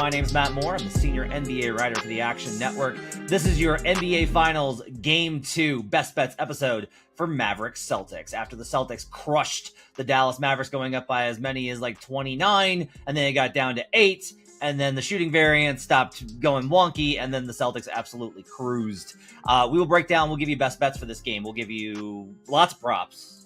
My name is Matt Moore. I'm the senior NBA writer for the Action Network. This is your NBA Finals Game 2 Best Bets episode for Mavericks Celtics. After the Celtics crushed the Dallas Mavericks, going up by as many as like 29, and then it got down to 8, and then the shooting variant stopped going wonky, and then the Celtics absolutely cruised. We will break down, we'll give you best bets for this game. We'll give you lots of props.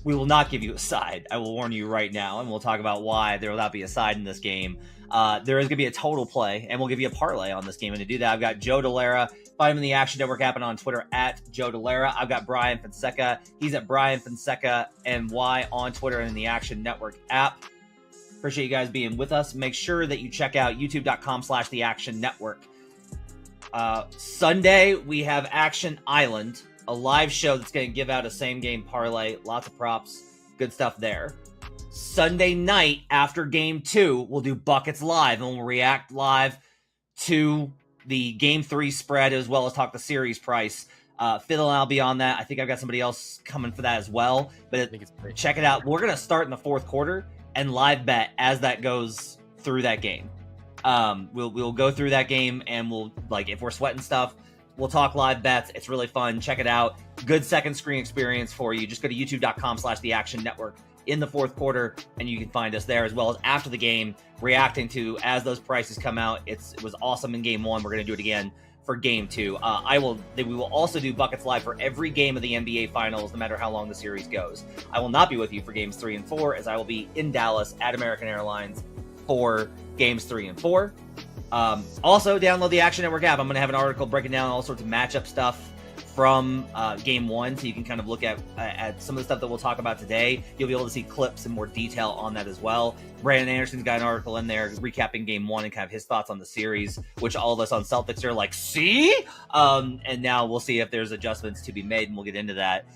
We will not give you a side. I will warn you right now, and we'll talk about why there will not be a side in this game. There is going to be a total play, and we'll give you a parlay on this game. And to do that, I've got Joe Delera. Find him in the Action Network app and on Twitter at Joe Delera. I've got Brian Fonseca. He's at Brian Fonseca NY on Twitter and in the Action Network app. Appreciate you guys being with us. Make sure that you check out youtube.com/The Action Network. Sunday, we have Action Island, a live show that's going to give out a same-game parlay. Lots of props. Good stuff there. Sunday night, after Game 2, we'll do Buckets Live, and we'll react live to the Game 3 spread, as well as talk the series price. Phil and I'll be on that. I think I've got somebody else coming for that as well. But check it out. We're going to start in the fourth quarter and live bet as that goes through that game. We'll go through that game, and we'll, like, if we're sweating stuff, we'll talk live bets. It's really fun. Check it out. Good second screen experience for you. Just go to youtube.com/The Action Network in the fourth quarter, and you can find us there, as well as after the game, reacting to as those prices come out. It was awesome in Game 1. We're going to do it again for Game 2. We will also do Buckets Live for every game of the NBA Finals, no matter how long the series goes. I will not be with you for Games 3 and 4, as I will be in Dallas at American Airlines for Games 3 and 4. Also, download the Action Network app. I'm going to have an article breaking down all sorts of matchup stuff from Game 1, so you can kind of look at some of the stuff that we'll talk about today. You'll be able to see clips and more detail on that as well. Brandon Anderson's got an article in there recapping Game 1 and kind of his thoughts on the series, which all of us on Celtics are like, see? And now we'll see if there's adjustments to be made, and we'll get into that.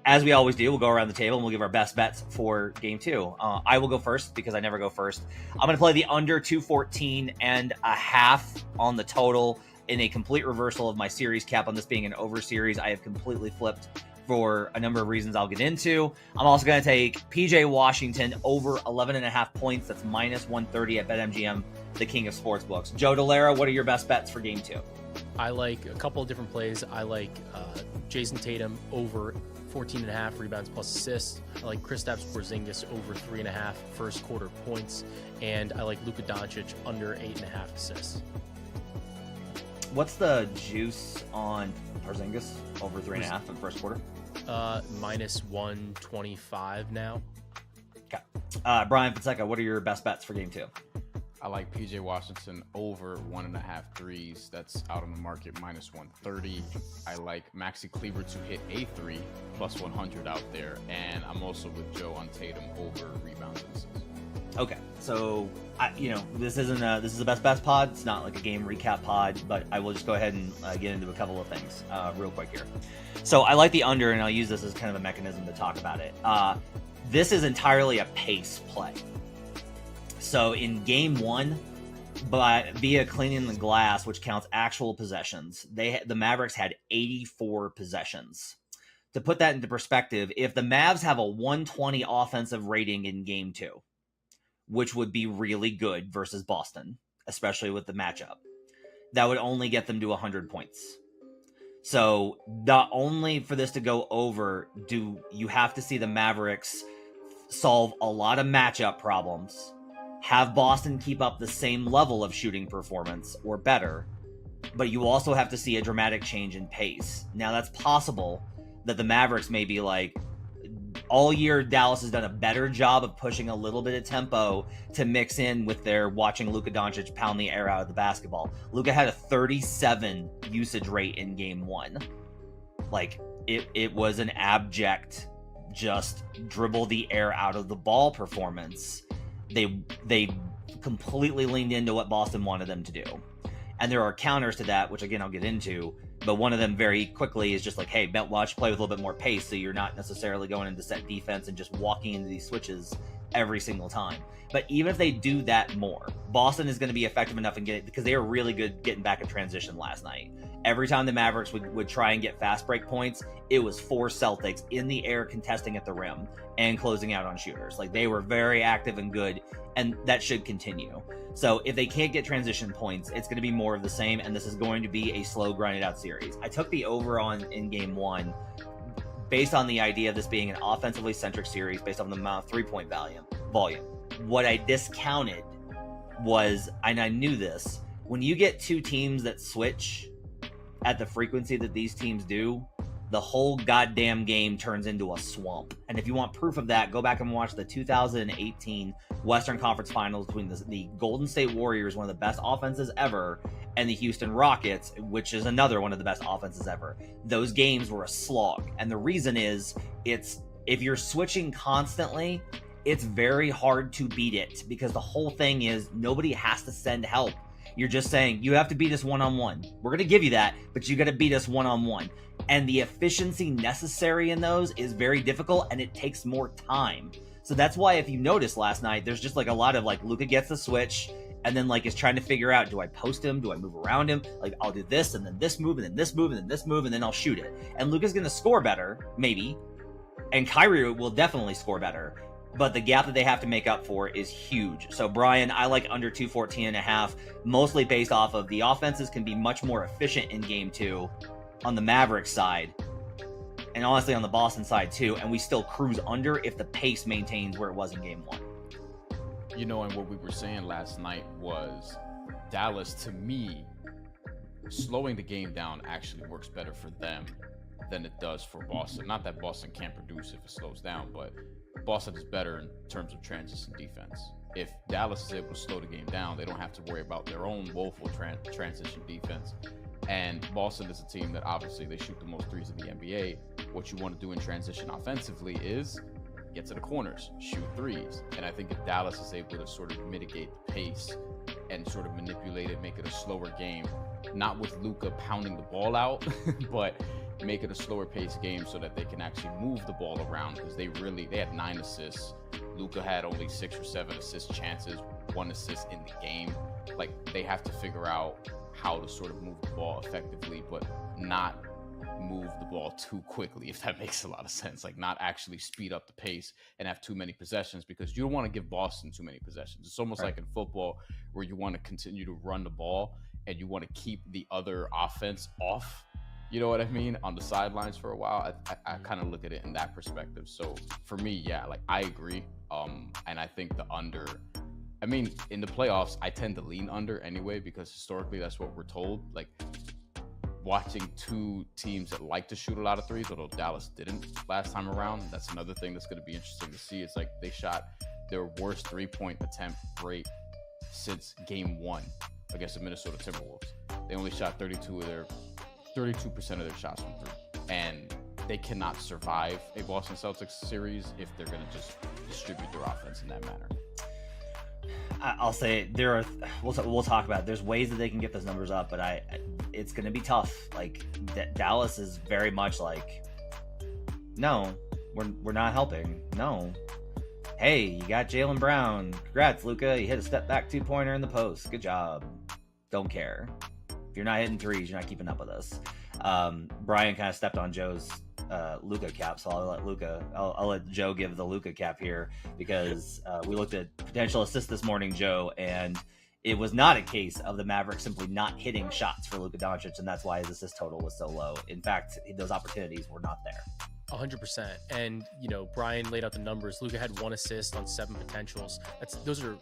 As we always do, we'll go around the table and we'll give our best bets for Game 2. I will go first because I never go first. I'm going to play the under 214.5 on the total in a complete reversal of my series cap on this being an over series. I have completely flipped for a number of reasons I'll get into. I'm also going to take PJ Washington over 11.5 points. That's minus 130 at BetMGM, the king of sportsbooks. Joe Delera, what are your best bets for Game 2? I like a couple of different plays. I like Jason Tatum over 14.5 rebounds plus assists. I like Kristaps Porzingis over 3.5 first quarter points. And I like Luka Doncic under 8.5 assists. What's the juice on Porzingis over 3.5 in the first quarter? Minus 125 now. Okay. Brian Fonseca, what are your best bets for Game 2? I like PJ Washington over 1.5 threes. That's out on the market, minus 130. I like Maxi Kleber to hit a 3 plus 100 out there. And I'm also with Joe on Tatum over rebounds and assists. Okay, so this is a best bets pod. It's not like a game recap pod, but I will just go ahead and get into a couple of things real quick here. So I like the under, and I'll use this as kind of a mechanism to talk about it. This is entirely a pace play. So in Game 1, via cleaning the glass, which counts actual possessions, the Mavericks had 84 possessions. To put that into perspective, if the Mavs have a 120 offensive rating in Game 2, which would be really good versus Boston, especially with the matchup, that would only get them to 100 points. So not only for this to go over, do you have to see the Mavericks solve a lot of matchup problems, have Boston keep up the same level of shooting performance or better, but you also have to see a dramatic change in pace. Now, that's possible that the Mavericks may be like, all year, Dallas has done a better job of pushing a little bit of tempo to mix in with their watching Luka Doncic pound the air out of the basketball. Luka had a 37 usage rate in Game 1. Like, it was an abject, just dribble the air out of the ball performance. They completely leaned into what Boston wanted them to do. And there are counters to that, which again, I'll get into. But one of them very quickly is just like, hey, watch play with a little bit more pace, so you're not necessarily going into set defense and just walking into these switches every single time. But even if they do that more, Boston is going to be effective enough in getting, because they were really good getting back in transition last night. Every time the Mavericks would try and get fast break points, it was 4 Celtics in the air contesting at the rim and closing out on shooters. Like, they were very active and good, and that should continue. So if they can't get transition points, it's going to be more of the same, and this is going to be a slow, grinded out series. I took the over in game 1 based on the idea of this being an offensively centric series based on the amount of 3-point volume. What I discounted was, and I knew this, when you get 2 teams that switch at the frequency that these teams do, the whole goddamn game turns into a swamp. And if you want proof of that, go back and watch the 2018 Western Conference Finals between the Golden State Warriors, one of the best offenses ever, and the Houston Rockets, which is another one of the best offenses ever. Those games were a slog. And the reason is, if you're switching constantly, it's very hard to beat it, because the whole thing is nobody has to send help. You're just saying, you have to beat us one-on-one. We're going to give you that, but you got to beat us one-on-one. And the efficiency necessary in those is very difficult, and it takes more time. So that's why, if you noticed last night, there's just like a lot of like, Luka gets the switch and then like is trying to figure out, do I post him? Do I move around him? Like, I'll do this and then this move and then this move and then this move, and then I'll shoot it. And Luka's going to score better, maybe. And Kyrie will definitely score better. But the gap that they have to make up for is huge. So, Brian, I like under 214.5, mostly based off of the offenses can be much more efficient in game 2 on the Mavericks side, and honestly on the Boston side too, and we still cruise under if the pace maintains where it was in game 1. You know, and what we were saying last night was Dallas, to me, slowing the game down actually works better for them than it does for Boston. Not that Boston can't produce if it slows down, but Boston is better in terms of transition defense. If Dallas is able to slow the game down, they don't have to worry about their own woeful transition defense. And Boston is a team that obviously they shoot the most threes in the NBA. What you want to do in transition offensively is get to the corners, shoot threes. And I think if Dallas is able to sort of mitigate the pace and sort of manipulate it, make it a slower game, not with Luka pounding the ball out, but make it a slower paced game so that they can actually move the ball around, because they had 9 assists. Luka had only 6 or 7 assist chances, 1 assist in the game. Like, they have to figure out how to sort of move the ball effectively, but not move the ball too quickly, if that makes a lot of sense. Like, not actually speed up the pace and have too many possessions, because you don't want to give Boston too many possessions. It's almost like in football where you want to continue to run the ball and you want to keep the other offense off. You know what I mean? On the sidelines for a while. I kind of look at it in that perspective. So for me, yeah, like, I agree. And I think the under, I mean, in the playoffs, I tend to lean under anyway, because historically that's what we're told. Like, watching 2 teams that like to shoot a lot of threes, although Dallas didn't last time around. That's another thing that's going to be interesting to see. It's like they shot their worst 3-point attempt rate since game 1 against the Minnesota Timberwolves. They only shot 32% of their shots from 3. And they cannot survive a Boston Celtics series if they're going to just distribute their offense in that manner. I'll say we'll talk about it. There's ways that they can get those numbers up, but it's going to be tough. Like, Dallas is very much like, no, we're not helping. No. Hey, you got Jaylen Brown. Congrats, Luka. You hit a step back 2-pointer in the post. Good job. Don't care. If you're not hitting threes, you're not keeping up with us. Brian kind of stepped on Joe's Luka cap, so I'll let Joe give the Luka cap here, because we looked at potential assists this morning, Joe, and it was not a case of the Mavericks simply not hitting shots for Luka Doncic, and that's why his assist total was so low. In fact, those opportunities were not there. 100%. And, you know, Brian laid out the numbers. Luka had 1 assist on 7 potentials. Those are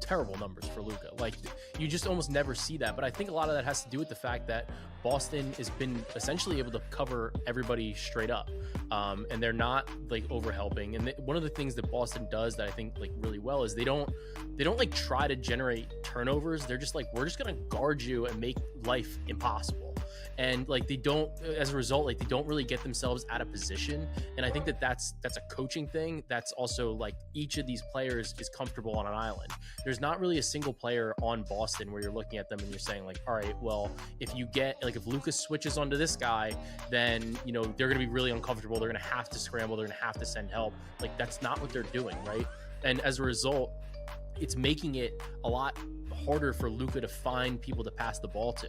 terrible numbers for Luka. Like, you just almost never see that. But I think a lot of that has to do with the fact that Boston has been essentially able to cover everybody straight up, and they're not like over helping. And one of the things that Boston does that I think like really well is they don't like try to generate turnovers. They're just like, we're just gonna guard you and make life impossible. And like they don't, as a result, like they don't really get themselves out of position. And I think that's a coaching thing. That's also like each of these players is comfortable on an island. There's not really a single player on Boston where you're looking at them and you're saying like, all right, well, if you get like if Lucas switches onto this guy, then they're going to be really uncomfortable. They're going to have to scramble. They're going to have to send help. Like that's not what they're doing, right? And as a result, it's making it a lot harder for Luka to find people to pass the ball to.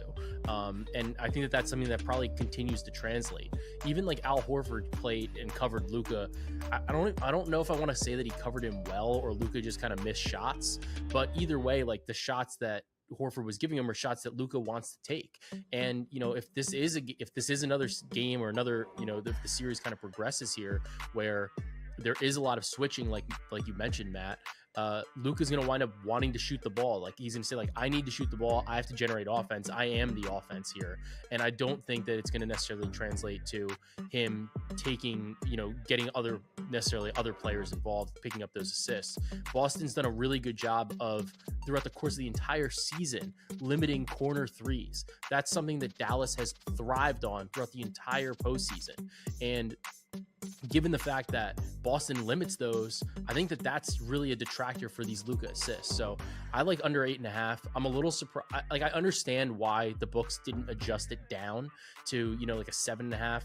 And I think that that's something that probably continues to translate. Even like Al Horford played and covered Luka. I don't know if I want to say that he covered him well or Luka just kind of missed shots, but either way, like the shots that Horford was giving him are shots that Luka wants to take. And, you know, if this is another game or another, you know, the series kind of progresses here where there is a lot of switching, like you mentioned, Matt, Luka's going to wind up wanting to shoot the ball. Like he's going to say, like, I need to shoot the ball. I have to generate offense. I am the offense here. And I don't think that it's going to necessarily translate to him taking, you know, getting other players involved, picking up those assists. Boston's done a really good job of, throughout the course of the entire season, limiting corner threes. That's something that Dallas has thrived on throughout the entire postseason. And given the fact that Boston limits those, I think that that's really a detractor for these Luka assists. So I like under 8.5. I'm a little surprised. Like, I understand why the books didn't adjust it down to, you know, like a 7.5.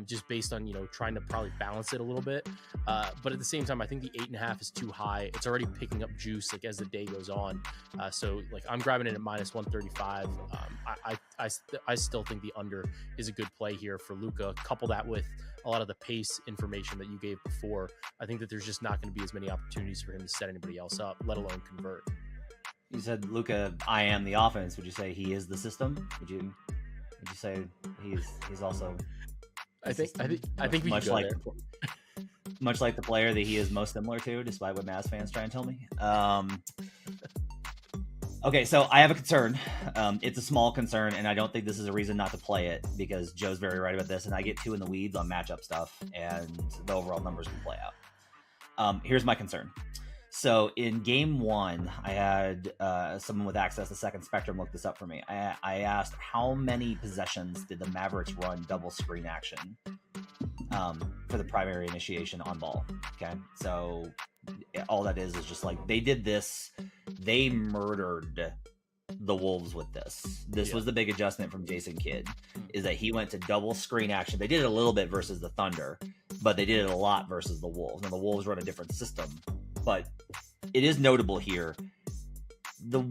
Just based on, you know, trying to probably balance it a little bit. But at the same time, I think the 8.5 is too high. It's already picking up juice, like, as the day goes on. So like I'm grabbing it at minus 135. I still think the under is a good play here for Luka. Couple that with a lot of the pace information that you gave before. I think that there's just not going to be as many opportunities for him to set anybody else up, let alone convert. You said Luka, I am the offense. Would you say he is the system? Would you say he's also? I think we much can go like there. Much like the player that he is most similar to, despite what Mavs fans try and tell me. Okay, so I have a concern. It's a small concern, and I don't think this is a reason not to play it, because Joe's very right about this, and I get too in the weeds on matchup stuff, and the overall numbers can play out. Here's my concern. So in game one, I had someone with access to Second Spectrum look this up for me. I asked, how many possessions did the Mavericks run double screen action for the primary initiation on ball? Okay, so all that is just like, they did this. They murdered the Wolves with this. This was the big adjustment from Jason Kidd, is that he went to double screen action. They did it a little bit versus the Thunder, but they did it a lot versus the Wolves. Now the Wolves run a different system, but it is notable here. The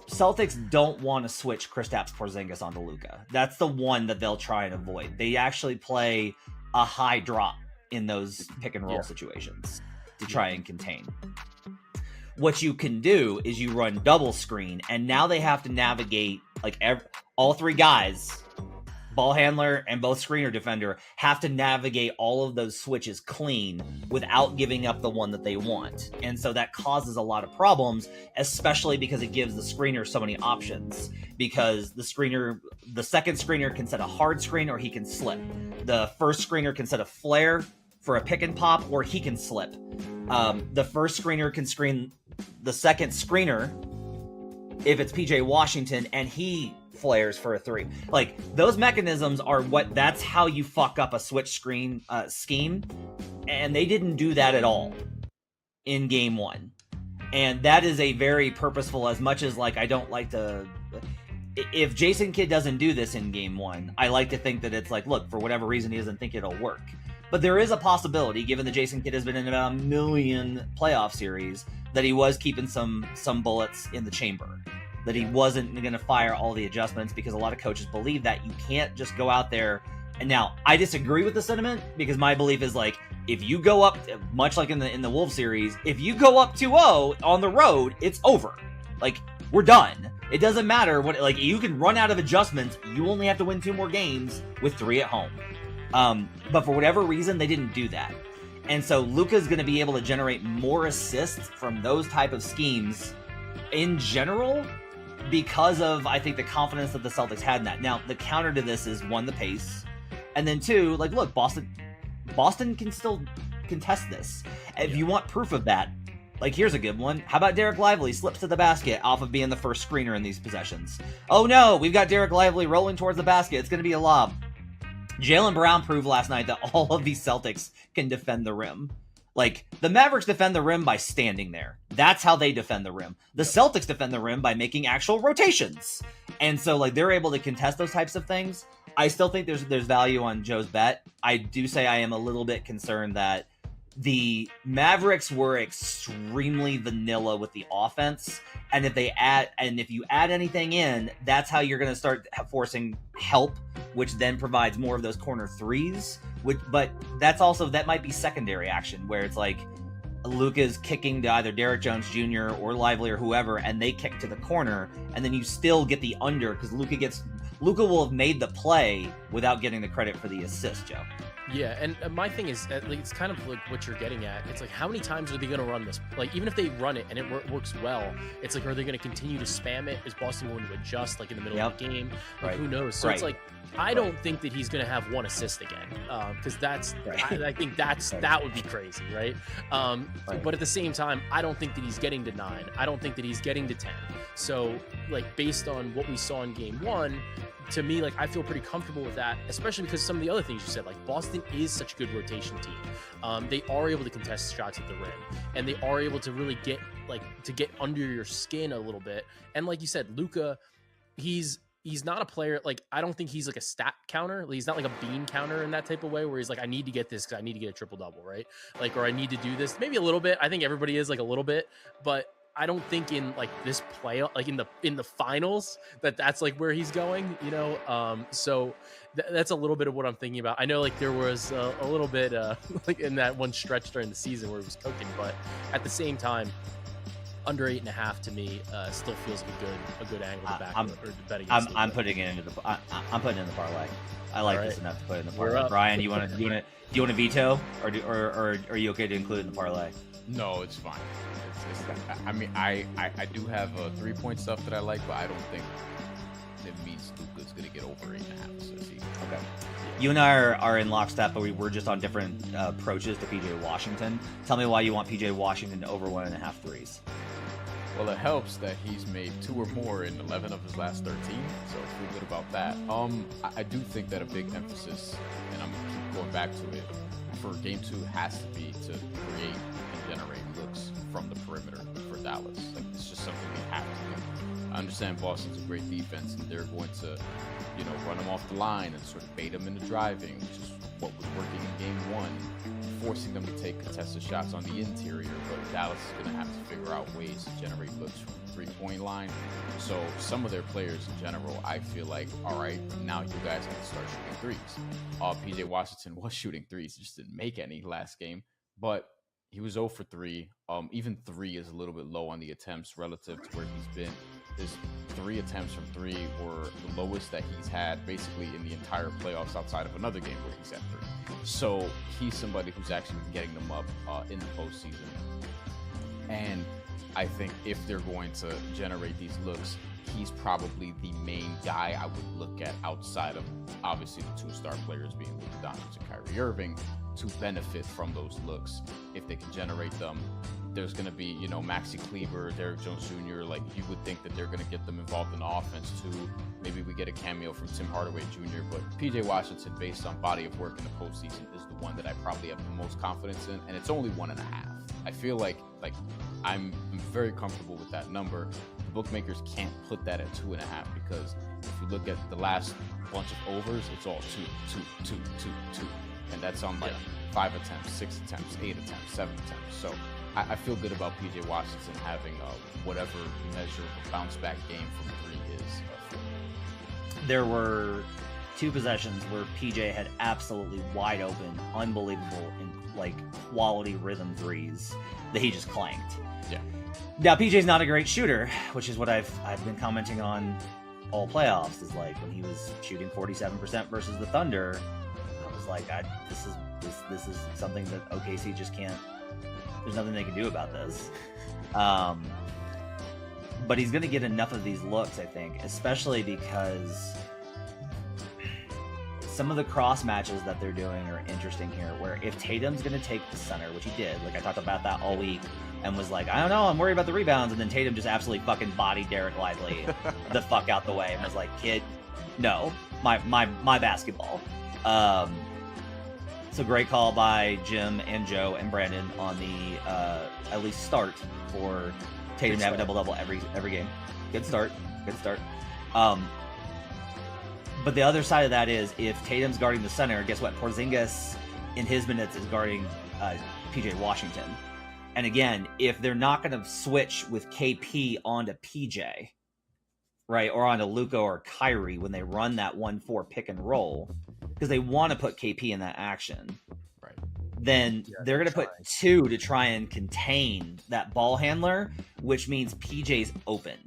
Celtics don't want to switch Kristaps Porzingis onto Luka. That's the one that they'll try and avoid. They actually play a high drop in those pick and roll situations to try and contain. What you can do is you run double screen, and now they have to navigate, like, all three guys, ball handler and both screener defender, have to navigate all of those switches clean without giving up the one that they want. And so that causes a lot of problems, especially because it gives the screener so many options. Because the second screener can set a hard screen, or he can slip. The first screener can set a flare for a pick and pop, or he can slip. The first screener can screen the second screener if it's PJ Washington and he flares for a three. Like, those mechanisms are that's how you fuck up a switch screen scheme. And they didn't do that at all in game one. And that is a very purposeful, as much as, like, I don't like to, if Jason Kidd doesn't do this in game one, I like to think that it's like, look, for whatever reason, he doesn't think it'll work. But there is a possibility, given that Jason Kidd has been in about 1 million playoff series, that he was keeping some bullets in the chamber. That he wasn't going to fire all the adjustments, because a lot of coaches believe that you can't just go out there. And now, I disagree with the sentiment, because my belief is, like, if you go up, much like in the Wolves series, if you go up 2-0 on the road, it's over. Like, we're done. It doesn't matter what, like, you can run out of adjustments. You only have to win 2 more games with 3 at home. But for whatever reason, they didn't do that. And so Luka's going to be able to generate more assists from those type of schemes in general, because of, I think, the confidence that the Celtics had in that. Now, the counter to this is, 1, the pace. And then 2, like, look, Boston can still contest this. If you want proof of that, like, here's a good one. How about Derek Lively slips to the basket off of being the first screener in these possessions? Oh no, we've got Derek Lively rolling towards the basket. It's going to be a lob. Jaylen Brown proved last night that all of these Celtics can defend the rim. Like, the Mavericks defend the rim by standing there. That's how they defend the rim. The Celtics defend the rim by making actual rotations. And so, like, they're able to contest those types of things. I still think there's value on Joe's bet. I do say I am a little bit concerned that the Mavericks were extremely vanilla with the offense, and if you add anything in, that's how you're going to start forcing help, which then provides more of those corner threes. But that might be secondary action where it's like Luka's kicking to either Derrick Jones Jr. or Lively or whoever, and they kick to the corner, and then you still get the under because Luka will have made the play without getting the credit for the assist, Joe. Yeah, and my thing is, it's kind of like what you're getting at. It's like, how many times are they going to run this? Like, even if they run it and it works well, it's like, are they going to continue to spam it? Is Boston going to adjust, like, in the middle of the game? Like, who knows? So it's like, I don't think that he's going to have one assist again, because I think that would be crazy, right? But at the same time, I don't think that he's getting to 9. I don't think that he's getting to 10. So, like, based on what we saw in game 1, to me, like, I feel pretty comfortable with that, especially because some of the other things you said, like Boston is such a good rotation team. They are able to contest shots at the rim, and they are able to really get under your skin a little bit. And like you said, Luka, he's not a player, like, I don't think he's like a stat counter. He's not like a bean counter in that type of way where he's like, I need to get this because I need to get a triple-double, right? Like, or I need to do this. Maybe a little bit. I think everybody is like a little bit, but I don't think in like this play, like in the finals, that's like where he's going, you know? So that's a little bit of what I'm thinking about. I know like there was a little bit like in that one stretch during the season where he was cooking, but at the same time, under 8.5 to me still feels like a good angle to back or to bet against. I'm putting it into the parlay. I like this enough to put it in the parlay. Brian, do you want to veto, or are you okay to include it in the parlay? No, it's fine. I mean, I do have 3-point stuff that I like, but I don't think it means Luka's going to get over 8.5 assists. Okay. You and I are in lockstep, but we're just on different approaches to PJ Washington. Tell me why you want PJ Washington over 1.5 threes. Well, it helps that he's made 2 or more in 11 of his last 13, so I feel good about that. I do think that a big emphasis, and I'm keep going back to it, for game 2 has to be to create and generate looks from the perimeter for Dallas. Like, it's just something they have to do. I understand Boston's a great defense, and they're going to, run them off the line and sort of bait them into driving, which is what was working in game 1, forcing them to take contested shots on the interior. But Dallas is going to have to figure out ways to generate looks from the 3-point line. So some of their players in general, I feel like, all right, now you guys have to start shooting threes. PJ Washington was shooting threes, just didn't make any last game, but he was 0 for 3. Even 3 is a little bit low on the attempts relative to where he's been. His 3 attempts from 3 were the lowest that he's had basically in the entire playoffs outside of another game where he's at 3. So he's somebody who's actually getting them up in the postseason. And I think if they're going to generate these looks, he's probably the main guy I would look at outside of obviously the 2-star players being Luka Doncic and Kyrie Irving to benefit from those looks. If they can generate them, there's going to be, Maxi Kleber, Derrick Jones Jr., like you would think that they're going to get them involved in the offense too. Maybe we get a cameo from Tim Hardaway Jr., but PJ Washington, based on body of work in the postseason, is the one that I probably have the most confidence in, and it's only 1.5. I feel like I'm very comfortable with that number. The bookmakers can't put that at 2.5 because if you look at the last bunch of overs, it's all 2, and that's on like 5 attempts, 6 attempts, 8 attempts, 7 attempts. So I feel good about PJ Washington having whatever measure of a bounce back game from 3 is. There were 2 possessions where PJ had absolutely wide open, unbelievable, and like quality rhythm threes that he just clanked. Yeah. Now PJ's not a great shooter, which is what I've been commenting on all playoffs. Is like when he was shooting 47% versus the Thunder, I was like, this is something that OKC just can't. There's nothing they can do about this. But he's going to get enough of these looks, I think, especially because some of the cross matches that they're doing are interesting here, where if Tatum's going to take the center, which he did, like I talked about that all week, and was like, I don't know, I'm worried about the rebounds, and then Tatum just absolutely fucking bodied Derek Lively the fuck out the way and was like, kid, no, my basketball. So great call by Jim and Joe and Brandon on the at least start for Tatum to have a double-double every game. Good start. But the other side of that is if Tatum's guarding the center, guess what? Porzingis in his minutes is guarding PJ Washington. And again, if they're not going to switch with KP onto PJ, right, or onto Luka or Kyrie when they run that 1-4 pick and roll, because they want to put KP in that action, Right. then they're going to put 2 to try and contain that ball handler, which means PJ's open,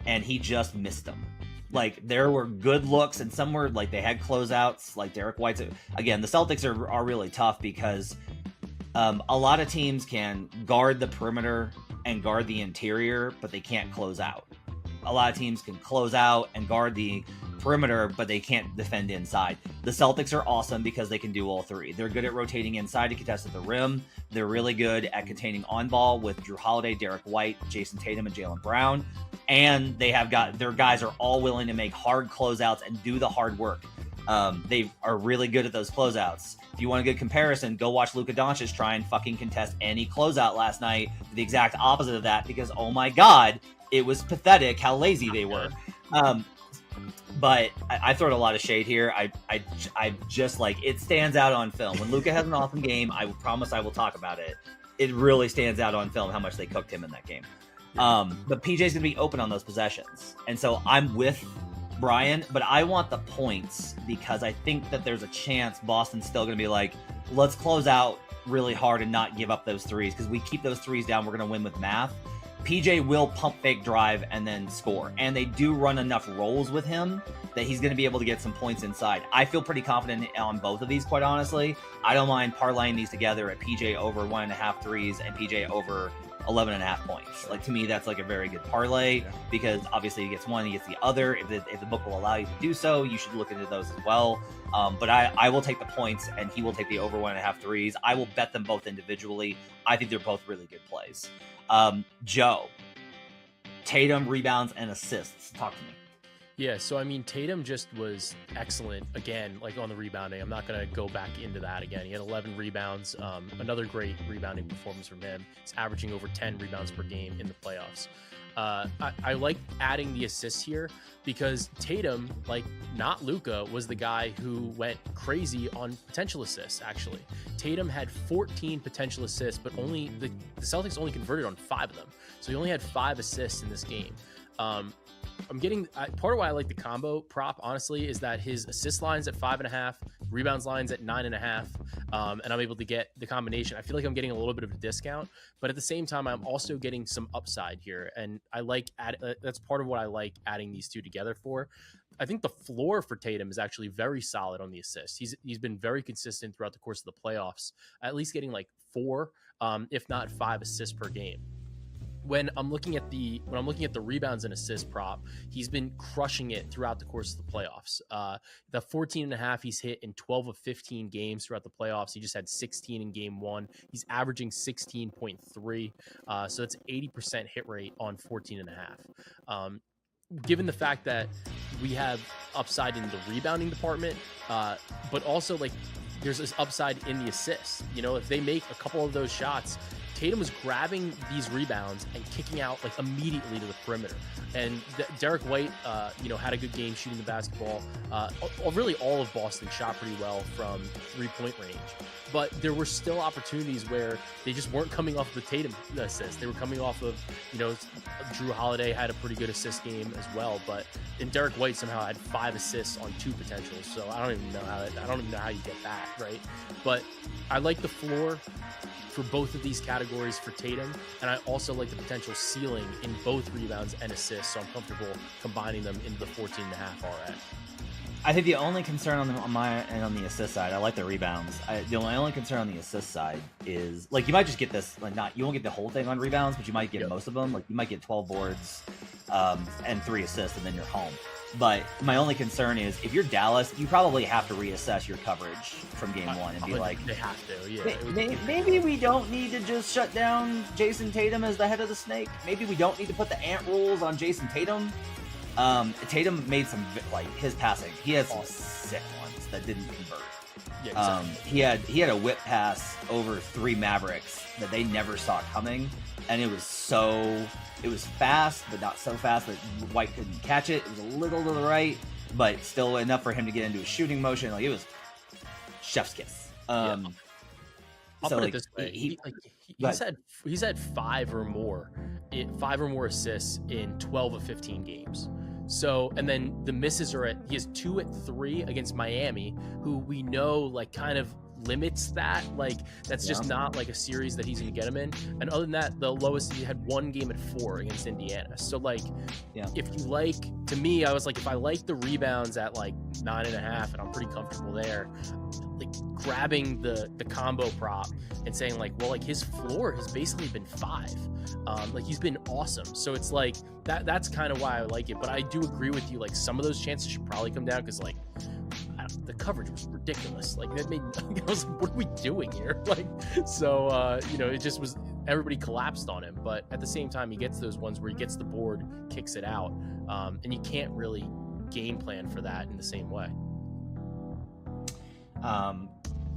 and he just missed them. Like, there were good looks, and some were, like, they had closeouts, like Derek White's. Again, the Celtics are really tough because a lot of teams can guard the perimeter and guard the interior, but they can't close out. A lot of teams can close out and guard the perimeter, but they can't defend inside. The Celtics are awesome because they can do all three. They're good at rotating inside to contest at the rim. They're really good at containing on ball with Drew Holiday, Derek White, Jason Tatum, and Jaylen Brown. And they have got their guys are all willing to make hard closeouts and do the hard work. They are really good at those closeouts. If you want a good comparison, go watch Luka Doncic try and fucking contest any closeout last night. The exact opposite of that, because oh my god, it was pathetic how lazy they were. But I throw a lot of shade here. I just like, it stands out on film. When Luka has an awesome game, I promise I will talk about it. It really stands out on film how much they cooked him in that game. But PJ's gonna be open on those possessions, and so I'm with Brian, but I want the points because I think that there's a chance Boston's still going to be like, let's close out really hard and not give up those threes, because we keep those threes down, we're going to win with math. PJ will pump fake drive and then score, and they do run enough rolls with him that he's going to be able to get some points inside. I feel pretty confident on both of these, quite honestly. I don't mind parlaying these together at PJ over 1.5 threes and PJ over 11.5 points. Like, to me, that's like a very good parlay, because obviously he gets one, he gets the other. If the book will allow you to do so, you should look into those as well. But I will take the points, and he will take the over 1.5 threes. I will bet them both individually. I think they're both really good plays. Joe, Tatum, rebounds, and assists. Talk to me. Yeah, so I mean, Tatum just was excellent again, like on the rebounding. I'm not going to go back into that again. He had 11 rebounds, another great rebounding performance from him. He's averaging over 10 rebounds per game in the playoffs. I like adding the assists here because Tatum, like not Luka, was the guy who went crazy on potential assists, actually. Tatum had 14 potential assists, but only the Celtics only converted on 5 of them. So he only had 5 assists in this game. I'm getting part of why I like the combo prop, honestly, is that his assist lines at 5.5, rebounds lines at 9.5, and I'm able to get the combination. I feel like I'm getting a little bit of a discount, but at the same time, I'm also getting some upside here, and I like that's part of what I like adding these two together for. I think the floor for Tatum is actually very solid on the assists. He's been very consistent throughout the course of the playoffs, at least getting like 4, if not 5 assists per game. When I'm looking at the rebounds and assist prop, he's been crushing it throughout the course of the playoffs. The 14.5 he's hit in 12 of 15 games throughout the playoffs. He just had 16 in game 1. He's averaging 16.3. So that's 80% hit rate on 14.5. Given the fact that we have upside in the rebounding department, but also like there's this upside in the assists. You know, if they make a couple of those shots, Tatum was grabbing these rebounds and kicking out like immediately to the perimeter. And Derek White, had a good game shooting the basketball. Really all of Boston shot pretty well from 3-point range. But there were still opportunities where they just weren't coming off the Tatum assist. They were coming off of, Drew Holiday had a pretty good assist game as well. And Derek White somehow had 5 assists on 2 potentials. So I don't even know how you get that, right? But I like the floor for both of these categories for Tatum, and I also like the potential ceiling in both rebounds and assists, so I'm comfortable combining them into the 14.5 RX. I think the only concern on my end on the assist side, I like the rebounds. The only concern on the assist side is, like, you might just get this, like, you won't get the whole thing on rebounds, but you might get most of them. Like, you might get 12 boards and 3 assists, and then you're home. But my only concern is, if you're Dallas, you probably have to reassess your coverage from game 1 and be like, they have to, yeah. Maybe we don't need to just shut down Jason Tatum as the head of the snake. Maybe we don't need to put the ant rules on Jason Tatum. Tatum made some, like, his passing. He had some sick ones that didn't convert. Yeah, exactly. He had a whip pass over 3 Mavericks that they never saw coming, and it was fast, but not so fast that White couldn't catch it. It was a little to the right, but still enough for him to get into a shooting motion. Like, it was chef's kiss. I'll So put like it this way: Go ahead. he's had five or more assists in 12 of 15 games. So, and then the misses are he has 2 at 3 against Miami, who we know like kind of limits that. Like that's just not like a series that he's going to get him in. And other than that, the lowest he had 1 game at 4 against Indiana. So like, if you like, to me, I was like, if I like the rebounds at like 9.5, and I'm pretty comfortable there, like grabbing the combo prop and saying like, well, like his floor has basically been 5. Like he's been awesome. So it's like that's kind of why I like it. But I do agree with you. Like some of those chances should probably come down because like the coverage was ridiculous. Like that made I was like, what are we doing here? Like so it just was, everybody collapsed on him. But at the same time, he gets those ones where he gets the board, kicks it out, and you can't really game plan for that in the same way.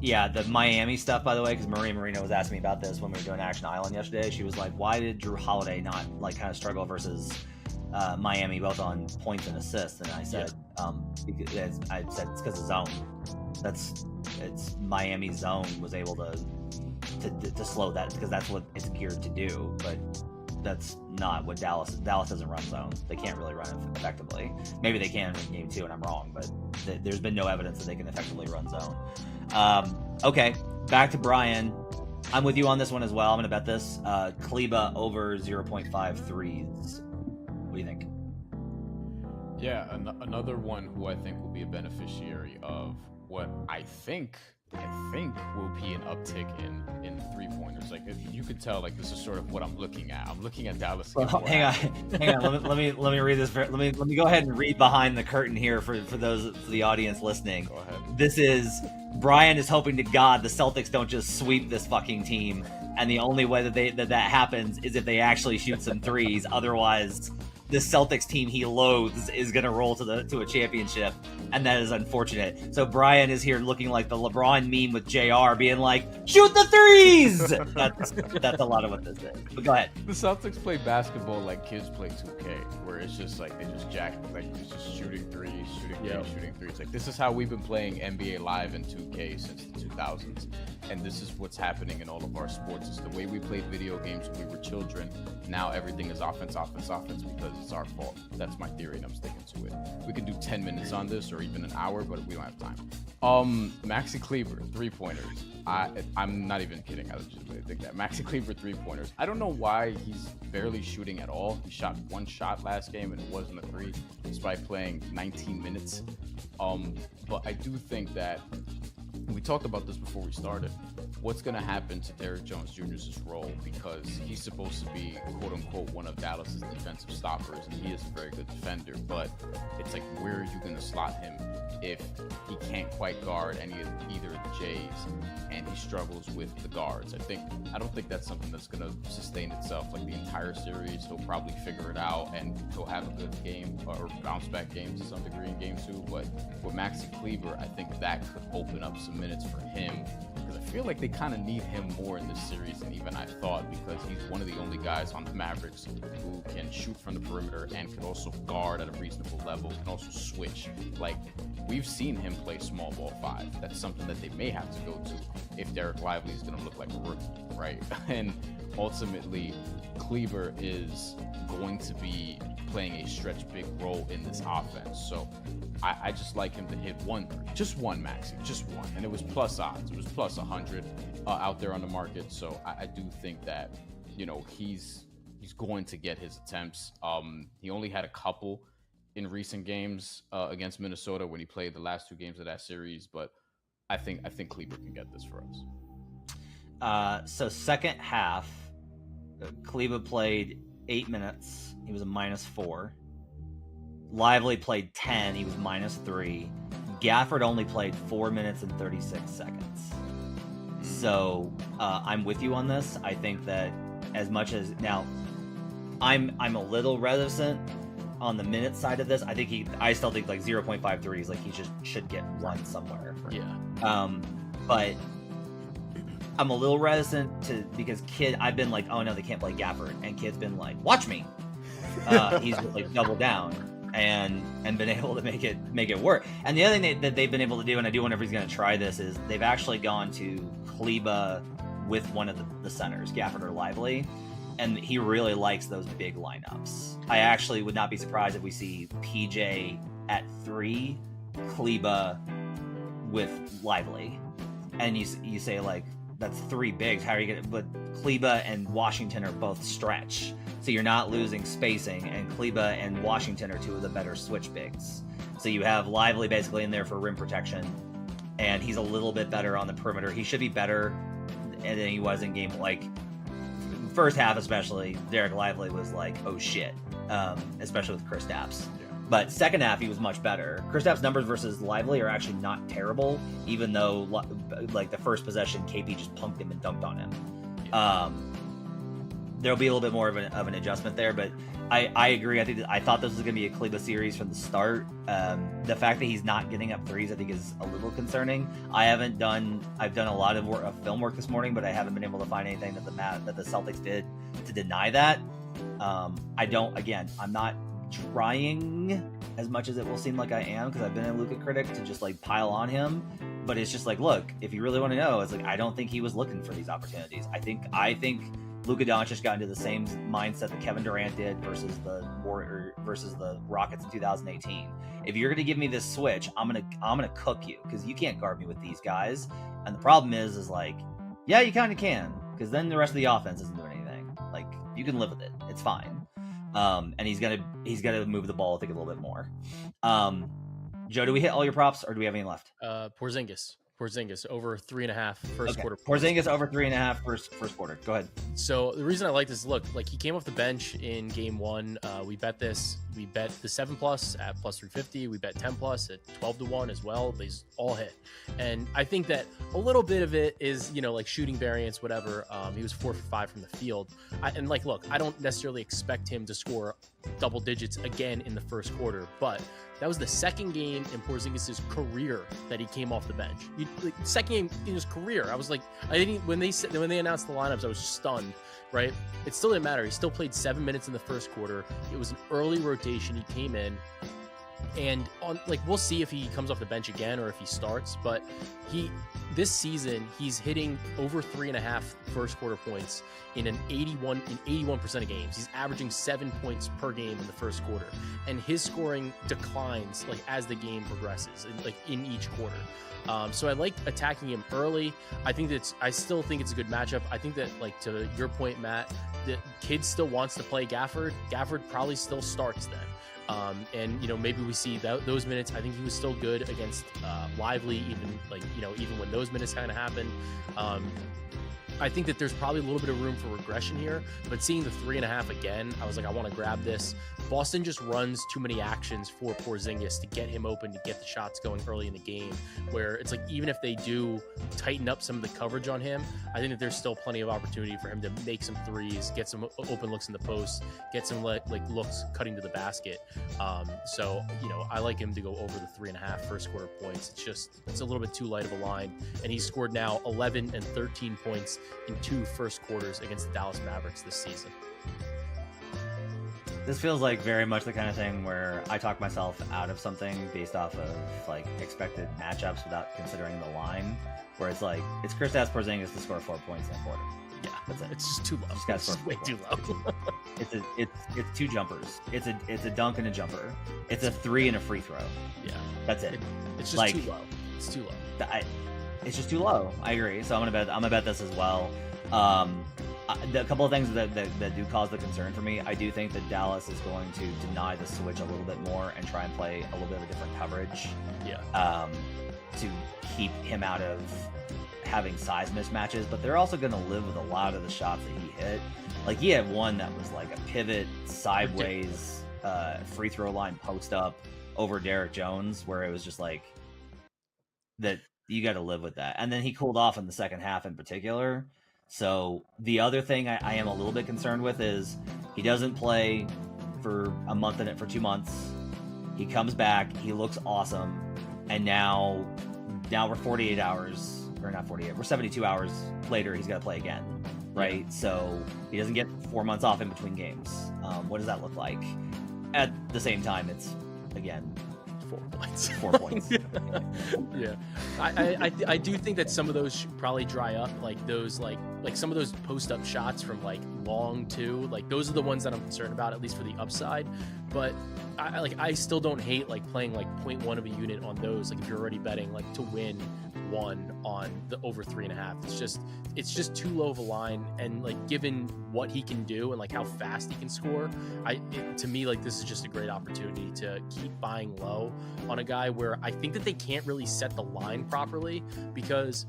Yeah, the Miami stuff, by the way, because Maria Marino was asking me about this when we were doing Action Island yesterday. She was like, why did Drew Holiday not like kind of struggle versus Miami both on points and assists? And I said, it's because of zone. It's Miami's zone was able to slow that because that's what it's geared to do. But that's not what Dallas doesn't run zone. They can't really run it effectively. Maybe they can in game 2 and I'm wrong, but there's been no evidence that they can effectively run zone. Okay, back to Brian. I'm with you on this one as well. I'm going to bet this. Kleba over 0.5 threes. What do you think? Yeah, another one who I think will be a beneficiary of what I think will be an uptick in 3-pointers. Like you could tell, like this is sort of what I'm looking at. I'm looking at Dallas. Well, hang on. Let me read this. Let me go ahead and read behind the curtain here for the audience listening. Go ahead. This is Brian is hoping to God the Celtics don't just sweep this fucking team, and the only way that happens is if they actually shoot some threes. Otherwise, the Celtics team he loathes is going to roll to a championship, and that is unfortunate. So Brian is here looking like the LeBron meme with JR being like, shoot the threes! That's a lot of what this is. But go ahead. The Celtics play basketball like kids play 2K, where it's just like they just it's just shooting threes. Like this is how we've been playing NBA Live in 2K since the 2000s. And this is what's happening in all of our sports. It's the way we played video games when we were children. Now everything is offense because it's our fault. That's my theory, and I'm sticking to it. We could do 10 minutes on this or even an hour, but we don't have time. Maxi Kleber, 3-pointers. I'm not even kidding. I legitimately think that. Maxi Kleber, 3-pointers. I don't know why he's barely shooting at all. He shot 1 shot last game, and it wasn't a 3, despite playing 19 minutes. But I do think that we talked about this before we started. What's going to happen to Derrick Jones Jr.'s role? Because he's supposed to be, quote unquote, one of Dallas's defensive stoppers, and he is a very good defender. But it's like, where are you going to slot him if he can't quite guard either of the Jays, and he struggles with the guards? I don't think that's something that's going to sustain itself like the entire series. He'll probably figure it out, and he'll have a good game or bounce back games to some degree in game 2. But with Maxi Kleber, I think that could open up some minutes for him, because I feel like they kind of need him more in this series than even I thought, because he's one of the only guys on the Mavericks who can shoot from the perimeter and can also guard at a reasonable level, can also switch. Like, we've seen him play small ball 5. That's something that they may have to go to if Derek Lively is going to look like a rookie, right? And ultimately, Kleber is going to be playing a stretch big role in this offense. So I just like him to hit 1 3. Just one, Maxi. Just one. And it was plus odds. It was plus 100 out there on the market. So I do think that, he's going to get his attempts. He only had a couple in recent games against Minnesota when he played the last 2 games of that series. But I think Kleber can get this for us. So second half, Kleber played 8 minutes. He was a -4. Lively played 10. He was -3. Gafford only played 4 minutes and 36 seconds. So I'm with you on this. I think that as much as now, I'm a little reticent on the minute side of this. I still think like 0.5 threes, like he just should get one somewhere. Yeah. But I'm a little reticent because Kid, I've been like, oh no, they can't play Gafford, and Kid's been like, watch me. He's like double down. and been able to make it work. And the other thing that they've been able to do, and I do wonder if he's going to try this, is they've actually gone to Kleba with one of the centers, Gafford or Lively, and he really likes those big lineups. I actually would not be surprised if we see PJ at 3, Kleba with Lively, and you say like that's 3 bigs. How are you gonna? But Kleba and Washington are both stretch, so you're not losing spacing. And Kleba and Washington are 2 of the better switch bigs. So you have Lively basically in there for rim protection, and he's a little bit better on the perimeter. He should be better than he was in game first half, especially. Derek Lively was like, oh shit, especially with Kristaps. But second half, he was much better. Kristaps' numbers versus Lively are actually not terrible, even though like the first possession, KP just punked him and dunked on him. There'll be a little bit more of an adjustment there, but I agree. I thought this was going to be a Kleba series from the start. The fact that he's not getting up threes, I think, is a little concerning. I've done a lot of film work this morning, but I haven't been able to find anything that the Celtics did to deny that. I'm not trying as much as it will seem like I am, because I've been a Luka critic, to just like pile on him. But it's just like, look, if you really want to know, it's like, I don't think he was looking for these opportunities. I think Luka Doncic got into the same mindset that Kevin Durant did versus the Rockets in 2018. If you're going to give me this switch, I'm gonna cook you, because you can't guard me with these guys. And the problem is like, yeah, you kind of can, because then the rest of the offense isn't doing anything. Like, you can live with it. It's fine. And he's gonna move the ball, I think, a little bit more. Joe, do we hit all your props, or do we have any left? Porzingis over 3.5 first quarter. Porzingis over 3.5 first quarter. Go ahead. So the reason I like this, look, like he came off the bench in game 1. We bet this. We bet the 7+ at +350. We bet 10+ at 12-1 as well. These all hit, and I think that a little bit of it is, like shooting variance, whatever. He was 4 for 5 from the field, and like, look, I don't necessarily expect him to score double digits again in the first quarter, but that was the second game in Porzingis' career that he came off the bench. Second game in his career. I was like, when they announced the lineups, I was stunned. Right? It still didn't matter. He still played 7 minutes in the first quarter. It was an early rotation. He came in, and we'll see if he comes off the bench again or if he starts. But this season he's hitting over 3.5 first quarter points in 81% of games. He's averaging 7 points per game in the first quarter, and his scoring declines as the game progresses, in each quarter. So I like attacking him early. I still think it's a good matchup. I think that, to your point, Matt, the kid still wants to play Gafford. Gafford probably still starts then. And maybe we see those minutes. I think he was still good against Lively, even when those minutes kind of happened. I think that there's probably a little bit of room for regression here, but seeing the 3.5 again, I was like, I want to grab this. Boston just runs too many actions for Porzingis to get him open, to get the shots going early in the game, where it's like, even if they do tighten up some of the coverage on him, I think that there's still plenty of opportunity for him to make some threes, get some open looks in the post, get some looks cutting to the basket. So I like him to go over the 3.5 first quarter points. It's a little bit too light of a line, and he's scored now 11 and 13 points in 2 first quarters against the Dallas Mavericks this season. This feels like very much the kind of thing where I talk myself out of something based off of expected matchups without considering the line, where it's like, it's Kristaps Porzingis to score 4 points in a quarter. Yeah, that's it. It's just too low. It's way too low. It's 2 jumpers. It's a dunk and a jumper. It's a 3 and a free throw. Yeah, that's it. It's just too low. It's too low. It's just too low. I agree. So I'm gonna bet this as well. A couple of things that do cause the concern for me. I do think that Dallas is going to deny the switch a little bit more and try and play a little bit of a different coverage. Yeah. To keep him out of having size mismatches, but they're also going to live with a lot of the shots that he hit. Like, he had one that was like a pivot sideways free throw line post up over Derek Jones, where it was just like that. You got to live with that. And then he cooled off in the second half in particular. So the other thing I am a little bit concerned with is he doesn't play for a month and for 2 months. He comes back, he looks awesome, and now we're 48 hours, or not 48, we're 72 hours later, he's got to play again, right? Yeah. So he doesn't get 4 months off in between games. What does that look like? At the same time, it's again, 4 points. 4 points. Yeah, I do think that some of those should probably dry up, like those like some of those post up shots from like long two, like those are the ones that I'm concerned about, at least for the upside. But I still don't hate like playing like 0.1 of a unit on those. Like if you're already betting like to win 1 on the over 3.5, it's just too low of a line. And like given what he can do and like how fast he can score, to me like this is just a great opportunity to keep buying low on a guy where I think that they can't really set the line properly, because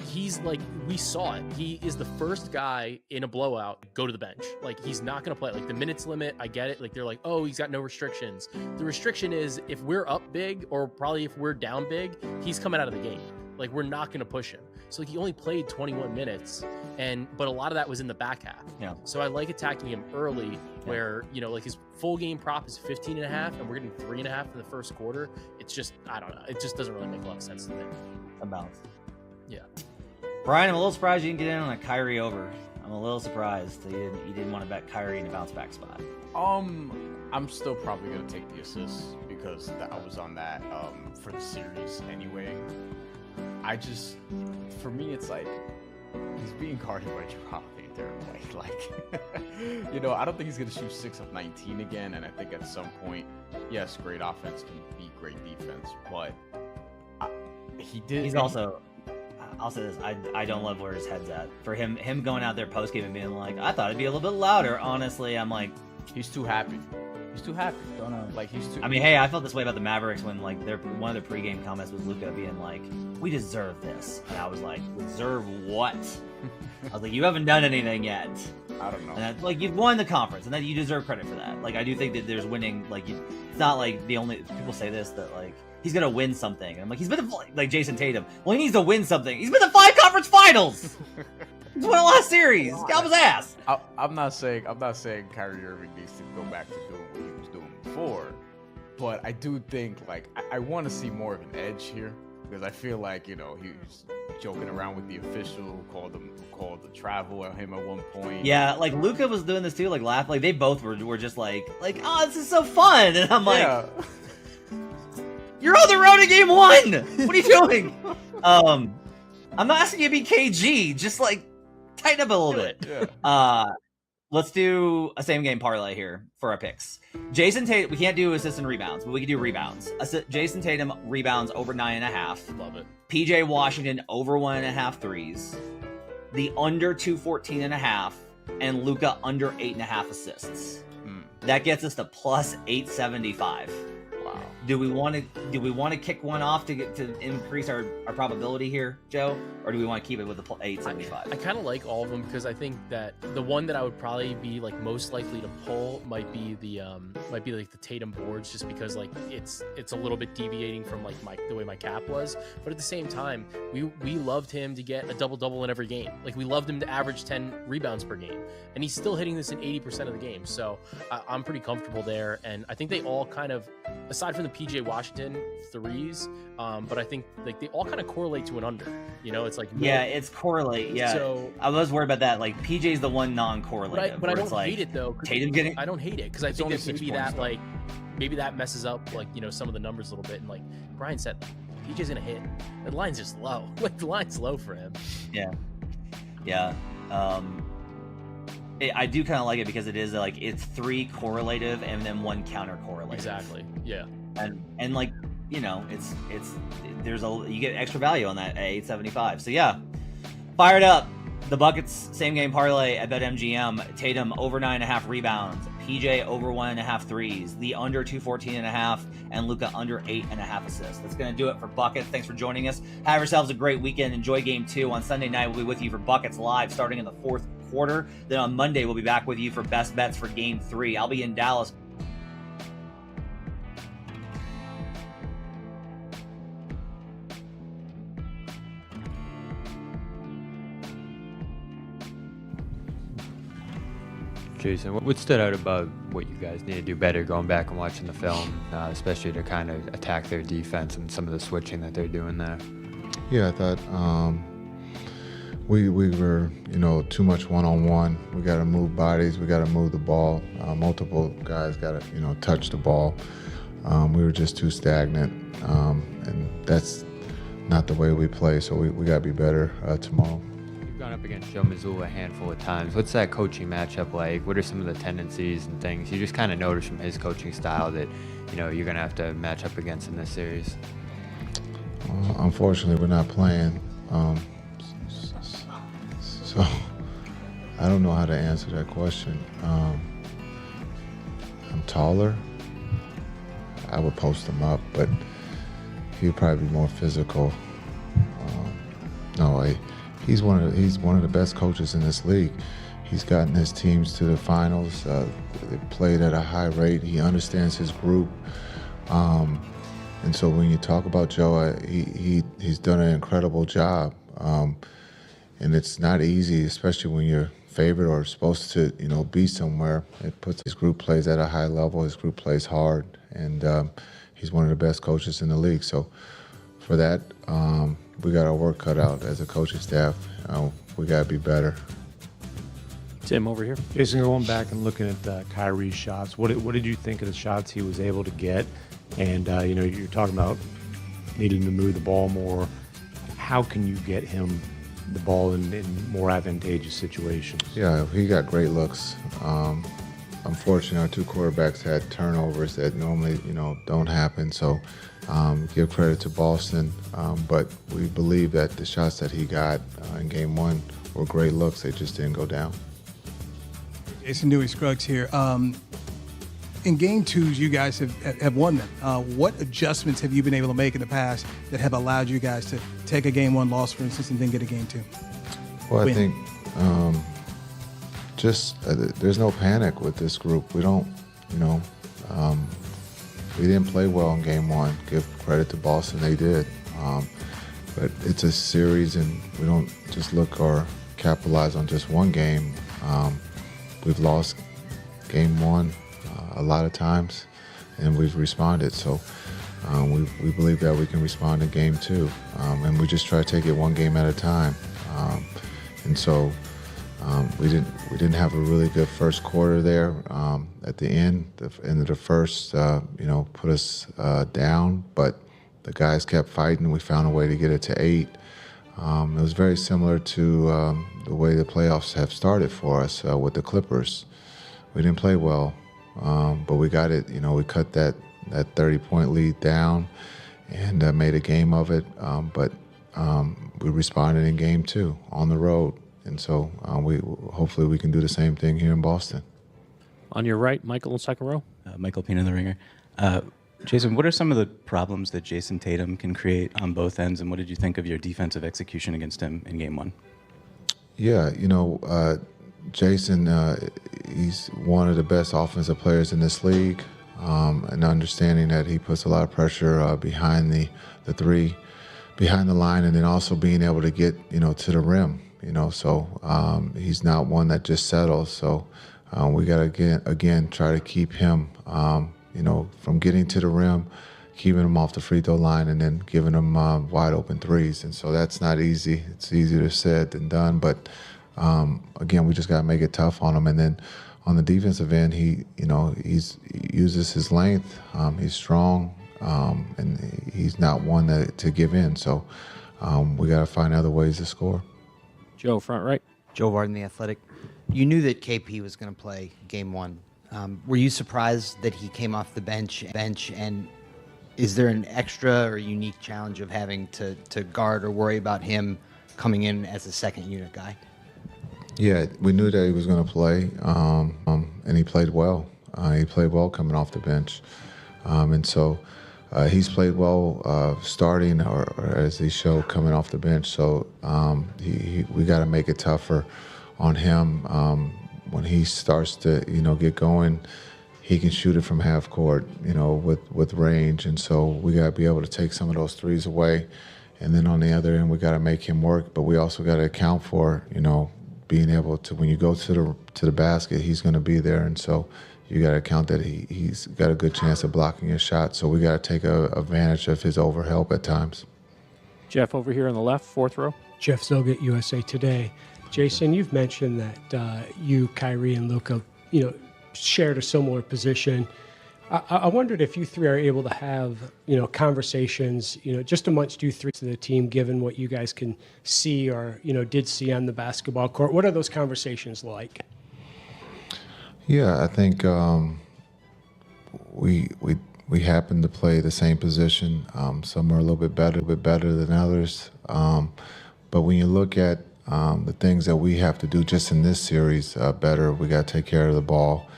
he's like, we saw it, he is the first guy in a blowout go to the bench. Like he's not going to play. Like the minutes limit, I get it, like they're like, oh, he's got no restrictions. The restriction is if we're up big, or probably if we're down big, he's coming out of the game. Like we're not going to push him. So like, he only played 21 minutes, but a lot of that was in the back half. Yeah. So I like attacking him early, where like his full game prop is 15.5, and we're getting 3.5 in the first quarter. It's just, I don't know, it just doesn't really make a lot of sense to me. Unbalanced. Yeah. Brian, I'm a little surprised you didn't get in on a Kyrie over. I'm a little surprised that you didn't want to bet Kyrie in a bounce back spot. I'm still probably gonna take the assist because I was on that for the series anyway. For me, it's like he's being guarded by Derek White. Like, I don't think he's gonna shoot 6 of 19 again. And I think at some point, yes, great offense can beat great defense, but He's also. I'll say this: I don't love where his head's at. For him going out there post game and being like, I thought it'd be a little bit louder. Honestly, I'm like, he's too happy. He's too happy. Don't know. Like he's too. I mean, hey, I felt this way about the Mavericks when like one of their pregame comments was Luka being like, "We deserve this," and I was like, "Deserve what?" I was like, "You haven't done anything yet." I don't know. And like you've won the conference, and then you deserve credit for that. Like I do think that there's winning. Like it's not like the only people say this that like he's gonna win something. And I'm like, he's been like Jason Tatum. Well, he needs to win something. He's been to 5 conference finals. He's won a last series. Got his ass. I'm not saying Kyrie Irving needs to go back to doing what he was doing before, but I do think like I want to see more of an edge here, because I feel like he was joking around with the official, called the travel at him at one point. Yeah, like Luka was doing this too, like laugh, like they both were just like, oh, this is so fun, and I'm like, you're on the road in game 1. What are you doing? I'm not asking you to be KG, just like tighten up a little bit. Yeah. Let's do a same game parlay here for our picks. Jason Tatum, we can't do assists and rebounds, but we can do rebounds. Jason Tatum rebounds over 9.5. Love it. PJ Washington over 1.5 threes. The under 214.5, and Luka under 8.5 assists. That gets us to plus 875. Wow. Do we want to kick one off to increase our probability here, Joe, or do we want to keep it with the 875? I kind of like all of them, because I think that the one that I would probably be like most likely to pull might be like the Tatum boards, just because like it's a little bit deviating from like the way my cap was, but at the same time we loved him to get a double in every game. Like we loved him to average 10 rebounds per game, and he's still hitting this in 80% of the game. So I'm pretty comfortable there, and I think they all kind of, aside from the PJ Washington threes, but I think like they all kind of correlate to an under. It's like it's correlate. Yeah. So I was worried about that. Like PJ's the one non-correlative. But I don't hate it though. Tatum getting. I don't hate it because I think that maybe that messes up like some of the numbers a little bit. And like Brian said, PJ's gonna hit. The line's just low. Like the line's low for him. Yeah. I do kind of like it because it is like it's 3 correlative and then 1 counter correlative. Exactly. Yeah. And like it's you get extra value on that at 875. So yeah, fired up. The buckets same game parlay at BetMGM. Tatum over 9.5 rebounds. PJ over 1.5 threes. The under 214.5, and Luka under 8.5 assists. That's gonna do it for buckets. Thanks for joining us. Have yourselves a great weekend. Enjoy game 2 on Sunday night. We'll be with you for buckets live starting in the 4th quarter. Then on Monday we'll be back with you for best bets for game 3. I'll be in Dallas. Jason, what stood out about what you guys need to do better going back and watching the film, especially to kind of attack their defense and some of the switching that they're doing there? Yeah, I thought we were, too much one-on-one. We got to move bodies. We got to move the ball. Multiple guys got to, touch the ball. We were just too stagnant, and that's not the way we play. So we got to be better tomorrow. You've gone up against Joe Mazzulla a handful of times. What's that coaching matchup like? What are some of the tendencies and things you just kind of notice from his coaching style that you're going to have to match up against in this series? Unfortunately, we're not playing. So I don't know how to answer that question. I'm taller. I would post him up, but he'd probably be more physical. He's one of the best coaches in this league. He's gotten his teams to the finals. They played at a high rate. He understands his group. And so when you talk about Joe, he's done an incredible job. And it's not easy, especially when you're favored or supposed to, be somewhere. It puts his group plays at a high level. His group plays hard, and he's one of the best coaches in the league. So for that, we got our work cut out as a coaching staff. We got to be better. Tim, over here. Jason, going back and looking at Kyrie's shots, what did you think of the shots he was able to get? And, you're talking about needing to move the ball more. How can you get him the ball in more advantageous situations? Yeah, he got great looks. Unfortunately, our two quarterbacks had turnovers that normally, don't happen. So give credit to Boston. But we believe that the shots that he got in Game 1 were great looks. They just didn't go down. Jason Dewey Scruggs here. In Game 2s, you guys have won them. What adjustments have you been able to make in the past that have allowed you guys to take a Game 1 loss, for instance, and then get a Game 2? Well, win? I think there's no panic with this group. We don't, we didn't play well in Game 1. Give credit to Boston, they did. But it's a series, and we don't just look or capitalize on just one game. We've lost Game 1 a lot of times, and we've responded. So we believe that we can respond in Game 2, and we just try to take it one game at a time. And so we didn't have a really good first quarter there. At the end of the first, put us down, but the guys kept fighting. We found a way to get it to 8. It was very similar to the way the playoffs have started for us with the Clippers. We didn't play well, but we got it. We cut that 30-point lead down and made a game of it. But we responded in Game 2 on the road, and so hopefully we can do the same thing here in Boston. On your right, Michael in second row. Michael Pina, the Ringer. Jason, what are some of the problems that Jason Tatum can create on both ends, and what did you think of your defensive execution against him in Game 1? Yeah, Jason, he's one of the best offensive players in this league, and understanding that he puts a lot of pressure behind the three, behind the line, and then also being able to get, to the rim, so he's not one that just settles. So we got to, again, try to keep him, from getting to the rim, keeping him off the free throw line, and then giving him wide open threes. And so that's not easy. It's easier said than done. But again, we just got to make it tough on him. And then on the defensive end, he uses his length. He's strong, and he's not one to give in. So we got to find other ways to score. Joe, front right. Joe Varden, The Athletic. You knew that KP was going to play Game 1. Were you surprised that he came off the bench? And is there an extra or unique challenge of having to guard or worry about him coming in as a second unit guy? Yeah, we knew that he was going to play, and he played well. He played well coming off the bench. And so he's played well starting or as he showed coming off the bench. So we got to make it tougher on him. When he starts to, get going, he can shoot it from half court, with range. And so we got to be able to take some of those threes away. And then on the other end, we got to make him work. But we also got to account for, being able to, when you go to the basket, he's going to be there. And so you got to account that he's got a good chance of blocking his shot. So we got to take advantage of his overhelp at times. Jeff over here on the left, fourth row. Jeff Zogett, USA Today. Jason, you've mentioned that you, Kyrie, and Luka, shared a similar position. I wondered if you three are able to have, conversations, just amongst you three to the team, given what you guys can see or, did see on the basketball court. What are those conversations like? Yeah, I think we happen to play the same position. Some are a little bit better than others. But when you look at the things that we have to do just in this series better, we got to take care of the ball.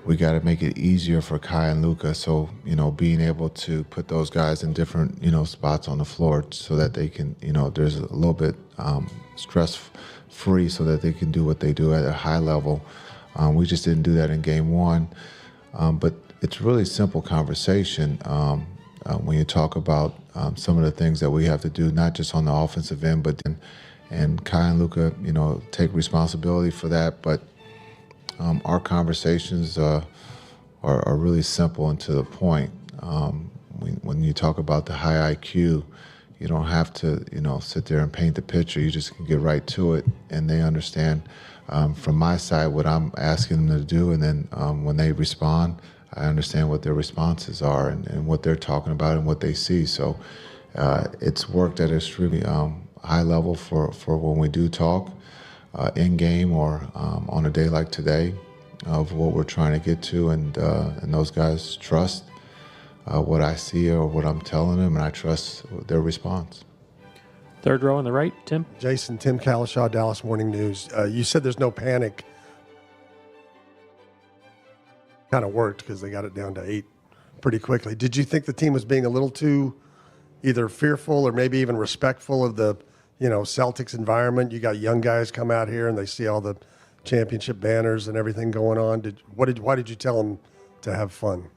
We got to make it easier for Kai and Luka. So, being able to put those guys in different, spots on the floor so that they can, there's a little bit stress-free so that they can do what they do at a high level. We just didn't do that in game one. But it's really simple conversation when you talk about some of the things that we have to do, not just on the offensive end, but and Kai and Luka, take responsibility for that. But our conversations are really simple and to the point. When you talk about the high IQ, you don't have to, sit there and paint the picture. You just can get right to it, and they understand from my side what I'm asking them to do, and then when they respond, I understand what their responses are and what they're talking about and what they see. So it's worked at a extremely high level for when we do talk in game or on a day like today of what we're trying to get to, and those guys trust what I see or what I'm telling them, and I trust their response. Third row on the right, Tim. Jason, Tim Kalishaw, Dallas Morning News. You said there's no panic. Kind of worked because they got it down to 8 pretty quickly. Did you think the team was being a little too either fearful or maybe even respectful of the, Celtics environment? You got young guys come out here and they see all the championship banners and everything going on. Why did you tell them to have fun?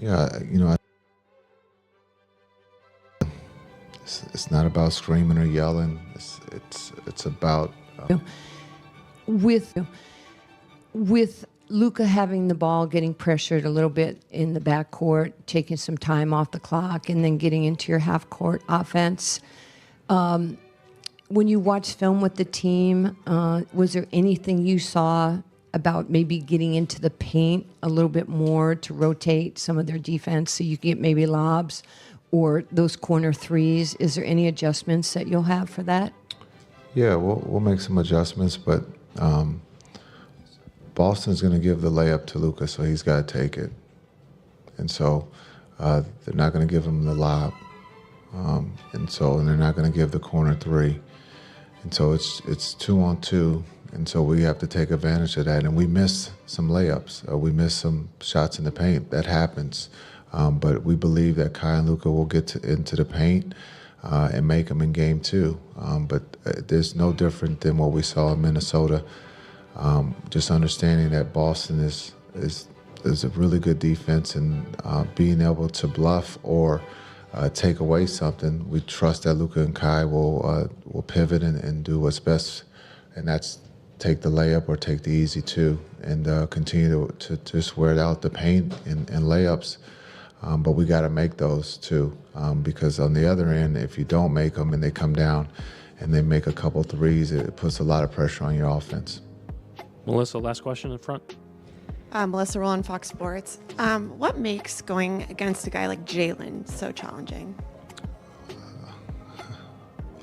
Yeah, it's not about screaming or yelling. It's about with Luka having the ball, getting pressured a little bit in the backcourt, taking some time off the clock, and then getting into your half-court offense. When you watch film with the team, was there anything you saw about maybe getting into the paint a little bit more to rotate some of their defense so you can get maybe lobs or those corner threes? Is there any adjustments that you'll have for that? Yeah, we'll make some adjustments, but Boston's going to give the layup to Luka, so he's got to take it. And so they're not going to give him the lob. And they're not going to give the corner three. And so it's 2-on-2, and so we have to take advantage of that. And we miss some layups. We miss some shots in the paint. That happens. But we believe that Kai and Luka will get into the paint and make them in game 2. But there's no different than what we saw in Minnesota. Just understanding that Boston is a really good defense, and being able to bluff or take away something, we trust that Luka and Kai will pivot and do what's best, and that's take the layup or take the easy 2 and continue to just wear out the paint and layups. But we got to make those too, because on the other end, if you don't make them and they come down and they make a couple threes, it puts a lot of pressure on your offense. Melissa, last question in front. Melissa Rowland, Fox Sports. What makes going against a guy like Jalen so challenging?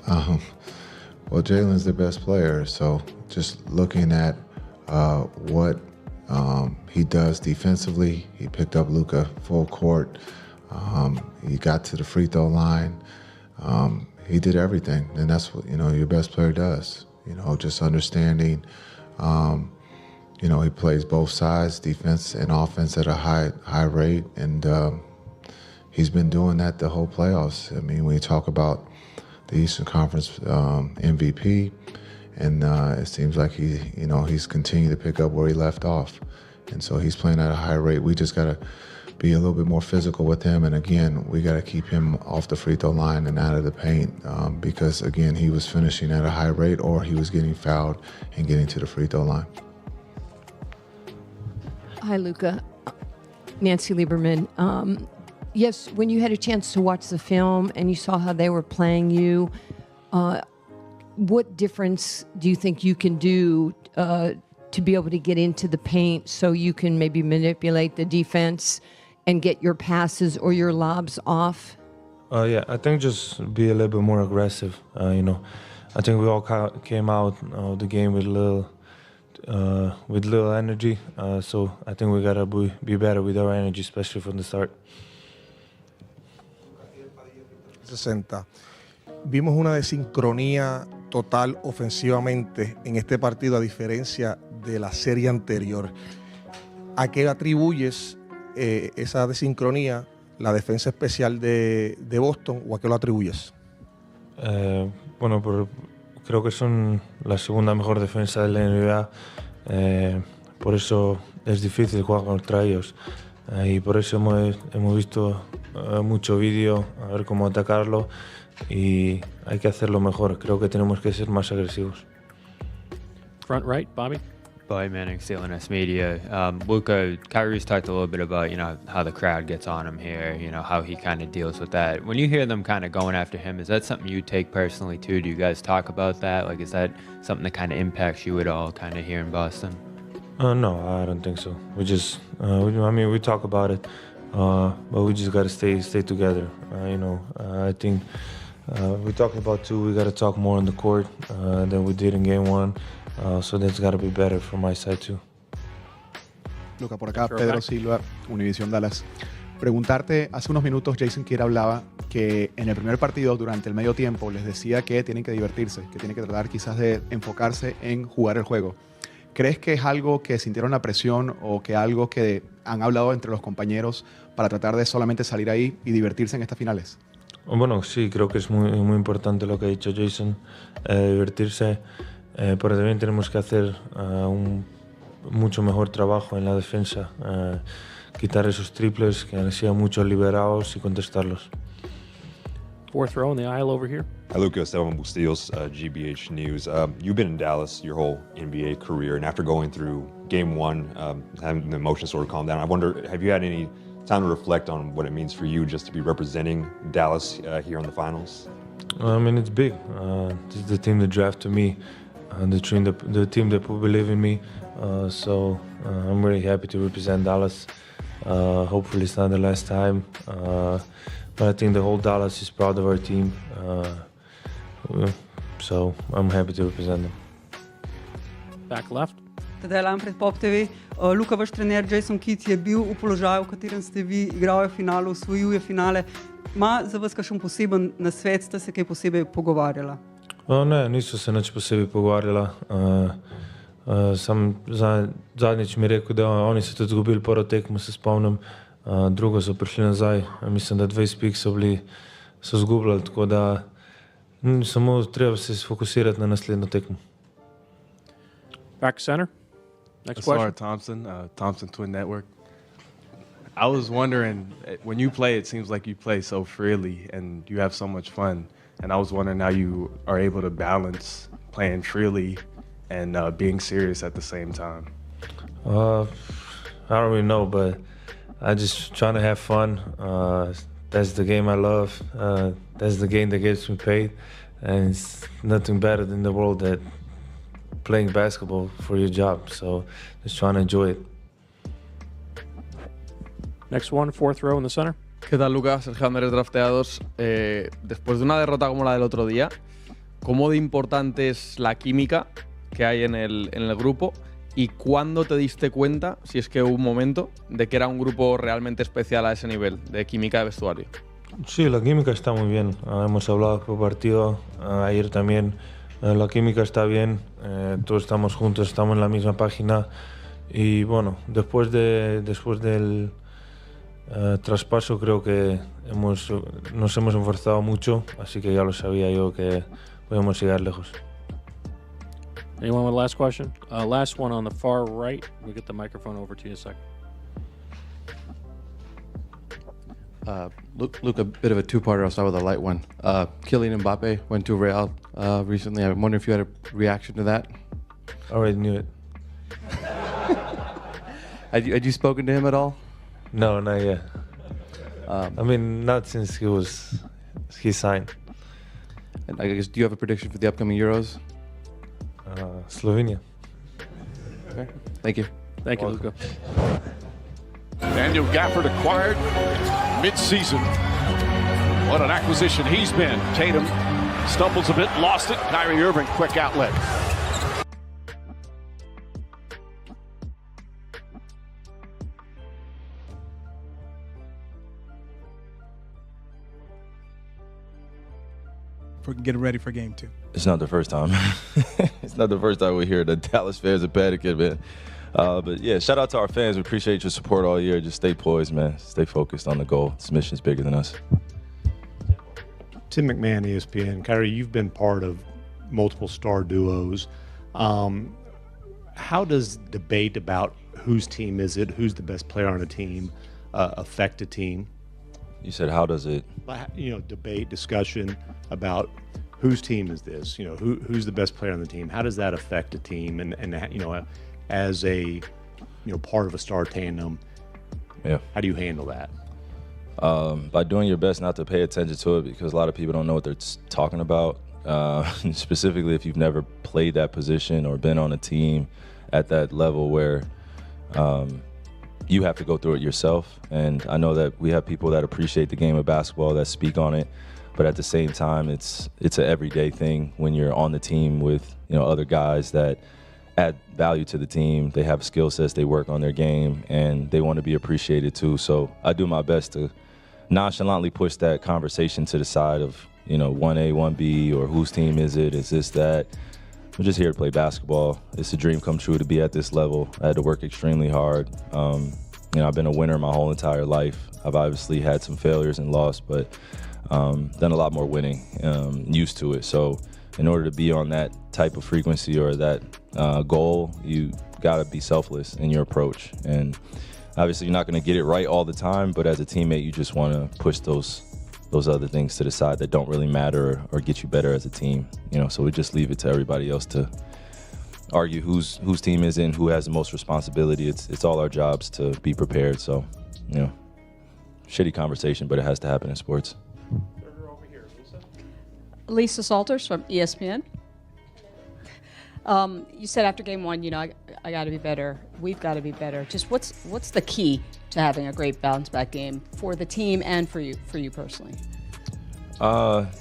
Well, Jalen's the best player, so just looking at what he does defensively, he picked up Luka full court. He got to the free throw line. He did everything, and that's what your best player does. Just understanding. He plays both sides, defense and offense, at a high rate, and he's been doing that the whole playoffs. I mean, when you talk about the Eastern Conference MVP, and it seems like he's continued to pick up where he left off, and so he's playing at a high rate. We just got to be a little bit more physical with him, and again, we got to keep him off the free throw line and out of the paint, because again, he was finishing at a high rate, or he was getting fouled and getting to the free throw line. Hi, Luka. Nancy Lieberman. Yes, when you had a chance to watch the film and you saw how they were playing you, what difference do you think you can do to be able to get into the paint so you can maybe manipulate the defense and get your passes or your lobs off? Yeah, I think just be a little bit more aggressive. I think we all came out of the game with little energy. So I think we gotta be better with our energy, especially from the start. 60. Vimos una desincronía total ofensivamente en este partido a diferencia de la serie anterior. ¿A qué atribuyes esa desincronía, la defensa especial de Boston, o a qué lo atribuyes? Creo que son la segunda mejor defensa de la NBA. Por eso es difícil jugar contra ellos. Y por eso hemos visto mucho vídeo, a ver cómo atacarlo. Y hay que hacerlo mejor. Creo que tenemos que ser más agresivos. Front right, Bobby. Bobby Manning, CLNS Media. Luka, Kyrie's talked a little bit about, how the crowd gets on him here, how he kind of deals with that. When you hear them kind of going after him, is that something you take personally too? Do you guys talk about that? Like, is that something that kind of impacts you at all, kind of here in Boston? No, I don't think so. We just, we talk about it, but we just got to stay together. I think we talked about too, we got to talk more on the court than we did in game one. So that's got to be better from my side too. Luka, por acá, Pedro Silva, Univision Dallas. Preguntarte, hace unos minutos Jason Kidd hablaba que en el primer partido, durante el medio tiempo, les decía que tienen que divertirse, que tienen que tratar quizás de enfocarse en jugar el juego. ¿Crees que es algo que sintieron la presión o que algo que han hablado entre los compañeros para tratar de solamente salir ahí y divertirse en estas finales? Bueno, sí, creo que es muy importante lo que ha dicho Jason, divertirse. Pero también tenemos que hacer un mucho mejor trabajo en la defensa, quitar esos triples que han sido muchos liberados y contestarlos. Fourth row in the aisle over here. Hi, Luka. Esteban Bustillos, GBH News. You've been in Dallas your whole NBA career, and after going through Game 1, having the emotions sort of calm down, I wonder, have you had any time to reflect on what it means for you just to be representing Dallas here in the finals? It's big. This is the team that drafted me. The team that believe in me, so I'm really happy to represent Dallas. Hopefully it's not the last time, but I think the whole Dallas is proud of our team, so I'm happy to represent them. Back left. Tedaj Lam pred Pop TV. Luka, vaš trener Jason Kidd je bil v položaju, v katerem ste vi, igral je v finalu, osvojil je finale. Ma za vas kakšen poseben nasvet, ste se kaj posebej pogovarjala? Ne, niso se nič posebej pogovarjala. Sam zadnjič mi je rekel, da oni so tudi izgubili prvo tekmo, se spomnim. Drugo so prišli nazaj. Mislim, da 20 pik so izgubljali, tako da samo treba se sfokusirati na naslednjo tekmo. Back center. Next question. Thompson, Thompson Twin Network. I was wondering, when you play, it seems like you play so freely and you have so much fun. And I was wondering how you are able to balance playing freely and being serious at the same time. I don't really know, but I just trying to have fun. That's the game I love. That's the game that gets me paid. And it's nothing better in the world than playing basketball for your job. So just trying to enjoy it. Next one, fourth row in the center. ¿Qué tal, Lucas? Sergio Andrés Drafteados. Después de una derrota como la del otro día, ¿cómo de importante es la química que hay en el grupo? ¿Y cuándo te diste cuenta, si es que hubo un momento, de que era un grupo realmente especial a ese nivel de química de vestuario? Sí, la química está muy bien. Hemos hablado por partido ayer también. La química está bien. Todos estamos juntos, estamos en la misma página. Y bueno, después del traspaso creo que nos hemos esforzado mucho, así que ya lo sabía yo que podemos llegar lejos. Anyone with a last question? Last one on the far right. We'll get the microphone over to you in a second. Luke, a bit of a two-parter. I'll start with a light one. Kylian Mbappe went to Real recently. I wonder if you had a reaction to that? I already knew it. Had you spoken to him at all? No, not yet. Not since he signed. And I guess, do you have a prediction for the upcoming Euros? Slovenia. Okay. Thank you. Thank you, Luka. Daniel Gafford acquired mid-season. What an acquisition he's been. Tatum stumbles a bit, lost it. Kyrie Irving, quick outlet. Get ready for game 2. It's not the first time. It's not the first time we hear the Dallas fans are panicking, man. But yeah, shout out to our fans. We appreciate your support all year. Just stay poised, man. Stay focused on the goal. This mission's bigger than us. Tim McMahon, ESPN. Kyrie, you've been part of multiple star duos. How does debate about whose team is it, who's the best player on a team, affect a team? You said, how does it? Debate, discussion about whose team is this? Who's the best player on the team? How does that affect a team? And as a part of a star tandem, how do you handle that? By doing your best not to pay attention to it, because a lot of people don't know what they're talking about. Specifically, if you've never played that position or been on a team at that level where you have to go through it yourself. And I know that we have people that appreciate the game of basketball that speak on it, but at the same time, it's an everyday thing when you're on the team with other guys that add value to the team. They have skill sets, they work on their game, and they want to be appreciated too. So I do my best to nonchalantly push that conversation to the side of 1A, 1B, or whose team is it? Is this that? I'm just here to play basketball. It's a dream come true to be at this level. I had to work extremely hard. I've been a winner my whole entire life. I've obviously had some failures and lost, but done a lot more winning, used to it. So in order to be on that type of frequency or that goal, you got to be selfless in your approach. And obviously you're not going to get it right all the time, but as a teammate, you just want to push those other things to the side that don't really matter or get you better as a team. So we just leave it to everybody else to argue whose team is in, who has the most responsibility. It's all our jobs to be prepared. So, shitty conversation, but it has to happen in sports. Lisa Salters from ESPN. You said after game 1, I got to be better. We've got to be better. Just what's the key to having a great bounce back game for the team and for you personally?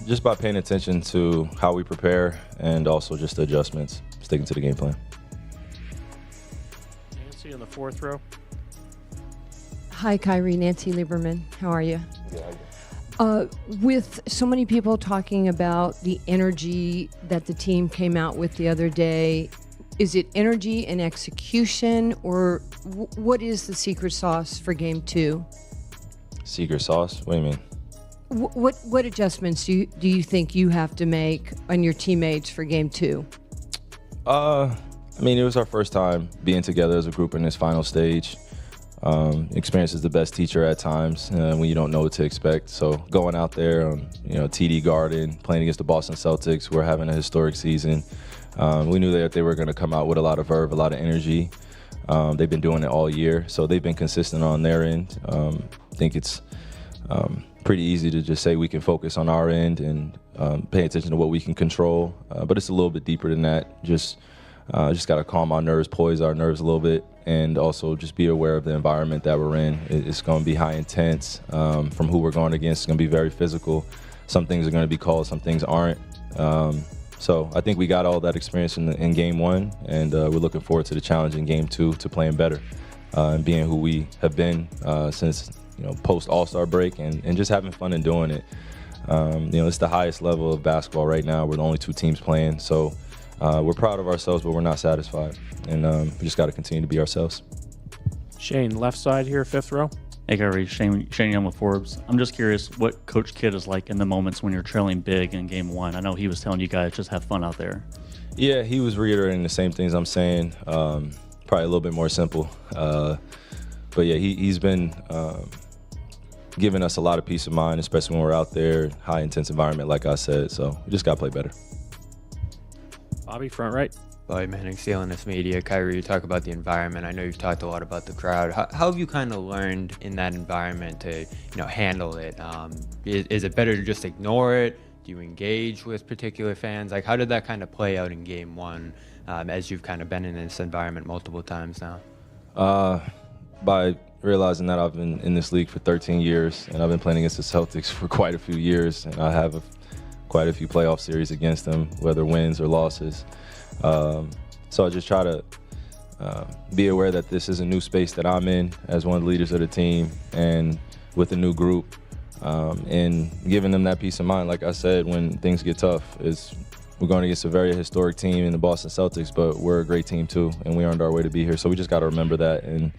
Just by paying attention to how we prepare and also just the adjustments, sticking to the game plan. Nancy in the 4th row. Hi, Kyrie. Nancy Lieberman. How are you? With so many people talking about the energy that the team came out with the other day, is it energy and execution, or what is the secret sauce for game 2? Secret sauce? What do you mean? What adjustments do you think you have to make on your teammates for game 2? It was our first time being together as a group in this final stage. Experience is the best teacher at times when you don't know what to expect. So going out there on TD Garden, playing against the Boston Celtics, we're having a historic season. We knew that they were going to come out with a lot of verve, a lot of energy. They've been doing it all year, so they've been consistent on their end. I think it's pretty easy to just say we can focus on our end and pay attention to what we can control, but it's a little bit deeper than that. Just got to calm our nerves, poise our nerves a little bit, and also just be aware of the environment that we're in. It's going to be high intense from who we're going against. It's going to be very physical. Some things are going to be called, some things aren't. So I think we got all that experience in game 1, and we're looking forward to the challenge in game 2 to playing better and being who we have been since post All-Star break and just having fun and doing it. It's the highest level of basketball right now. We're the only 2 teams playing, so we're proud of ourselves, but we're not satisfied, and we just got to continue to be ourselves. Shane, left side here, 5th row. Hey, Kyrie, Shane Young with Forbes. I'm just curious what Coach Kidd is like in the moments when you're trailing big in game 1. I know he was telling you guys just have fun out there. Yeah, he was reiterating the same things I'm saying, probably a little bit more simple. But yeah, he's been giving us a lot of peace of mind, especially when we're out there, high intense environment, like I said. So we just got to play better. Bobby, front right. Bobby Manning, CLNS Media. Kyrie, you talk about the environment. I know you've talked a lot about the crowd. How have you kind of learned in that environment to, handle it? Is it better to just ignore it? Do you engage with particular fans? Like, how did that kind of play out in game 1 as you've kind of been in this environment multiple times now? By realizing that I've been in this league for 13 years, and I've been playing against the Celtics for quite a few years, and I have quite a few playoff series against them, whether wins or losses. So I just try to be aware that this is a new space that I'm in as one of the leaders of the team and with a new group, and giving them that peace of mind. Like I said, when things get tough, we're going against a very historic team in the Boston Celtics, but we're a great team too, and we earned our way to be here. So we just got to remember that. And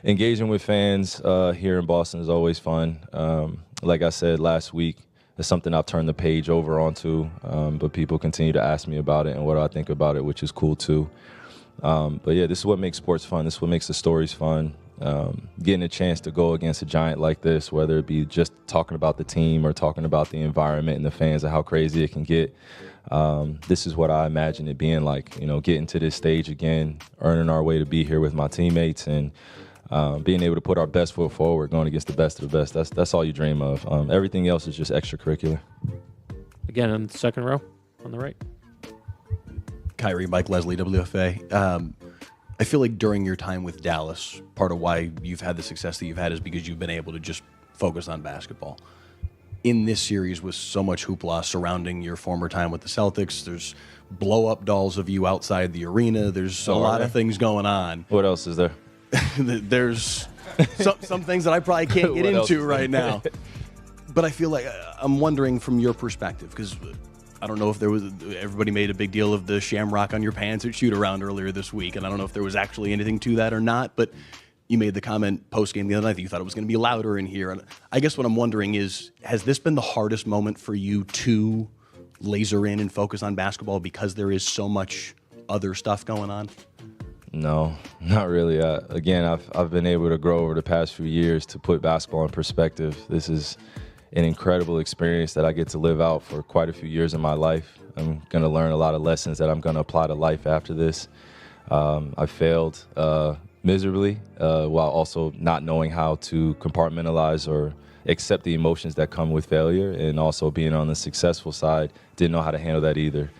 engaging with fans here in Boston is always fun. Like I said last week, it's something I've turned the page over onto, but people continue to ask me about it and what I think about it, which is cool too. But yeah, this is what makes sports fun. This is what makes the stories fun. Getting a chance to go against a giant like this, whether it be just talking about the team or talking about the environment and the fans and how crazy it can get. This is what I imagine it being like, getting to this stage again, earning our way to be here with my teammates, and being able to put our best foot forward, going against the best of the best. That's all you dream of. Everything else is just extracurricular. Again, in the second row on the right. Kyrie, Mike Leslie, WFA. I feel like during your time with Dallas, part of why you've had the success that you've had is because you've been able to just focus on basketball. In this series with so much hoopla surrounding your former time with the Celtics, there's blow-up dolls of you outside the arena. There's a lot of things going on. What else is there? There's some things that I probably can't get into right now. But I feel like I'm wondering from your perspective, because I don't know if everybody made a big deal of the shamrock on your pants at shoot-around earlier this week, and I don't know if there was actually anything to that or not, but you made the comment post-game the other night that you thought it was going to be louder in here. And I guess what I'm wondering is, has this been the hardest moment for you to laser in and focus on basketball because there is so much other stuff going on? No, not really. Again, I've been able to grow over the past few years to put basketball in perspective. This is an incredible experience that I get to live out for quite a few years in my life. I'm going to learn a lot of lessons that I'm going to apply to life after this. I failed miserably while also not knowing how to compartmentalize or accept the emotions that come with failure, and also being on the successful side, didn't know how to handle that either.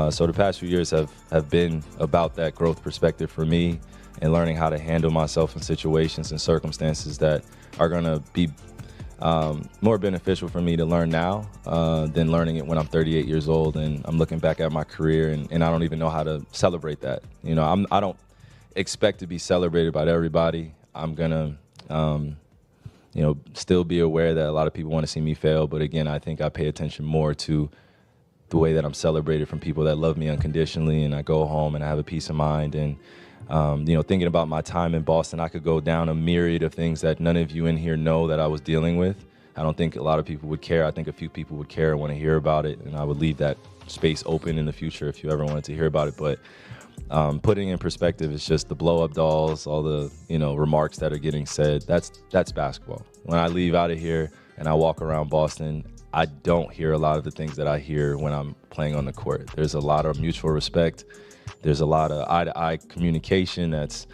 So the past few years have been about that growth perspective for me, and learning how to handle myself in situations and circumstances that are going to be more beneficial for me to learn now than learning it when I'm 38 years old and I'm looking back at my career and I don't even know how to celebrate that. I don't expect to be celebrated by everybody. I'm going to, still be aware that a lot of people want to see me fail. But again, I think I pay attention more to the way that I'm celebrated from people that love me unconditionally, and I go home and I have a peace of mind. And thinking about my time in Boston, I could go down a myriad of things that none of you in here know that I was dealing with. I don't think a lot of people would care. I think a few people would care and want to hear about it, and I would leave that space open in the future if you ever wanted to hear about it. But putting in perspective, it's just the blow-up dolls, all the remarks that are getting said. That's basketball. When I leave out of here and I walk around Boston, I don't hear a lot of the things that I hear when I'm playing on the court. There's a lot of mutual respect. There's a lot of eye-to-eye communication that's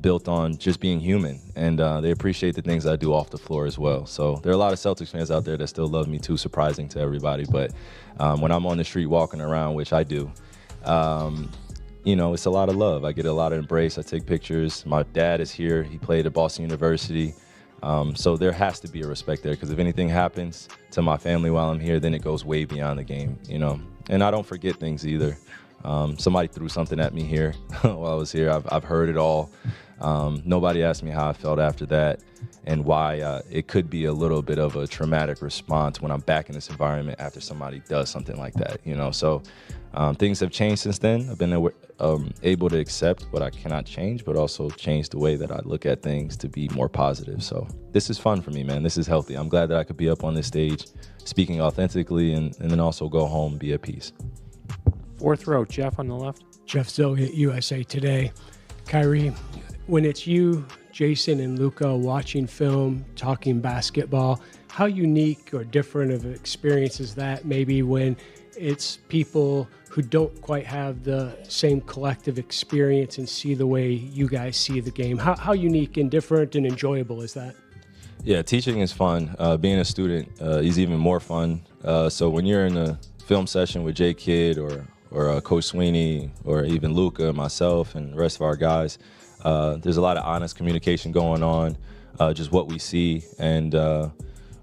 built on just being human, and they appreciate the things I do off the floor as well. So there are a lot of Celtics fans out there that still love me too, surprising to everybody. But when I'm on the street walking around, which I do, it's a lot of love. I get a lot of embrace. I take pictures. My dad is here. He played at Boston University. So there has to be a respect there, because if anything happens to my family while I'm here, then it goes way beyond the game, And I don't forget things either. Somebody threw something at me here while I was here. I've heard it all. Nobody asked me how I felt after that and why it could be a little bit of a traumatic response when I'm back in this environment after somebody does something like that, So things have changed since then. I've been able to accept what I cannot change, but also change the way that I look at things to be more positive. So this is fun for me, man. This is healthy. I'm glad that I could be up on this stage speaking authentically and then also go home and be at peace. Fourth row, Jeff on the left. Jeff Zilliott, USA Today. Kyrie, when it's you, Jason, and Luka watching film, talking basketball, how unique or different of an experience is that maybe when it's people who don't quite have the same collective experience and see the way you guys see the game? How unique and different and enjoyable is that? Yeah, teaching is fun. Being a student is even more fun. So when you're in a film session with Jay Kidd or or Coach Sweeney or even Luka, myself, and the rest of our guys. There's a lot of honest communication going on, just what we see, and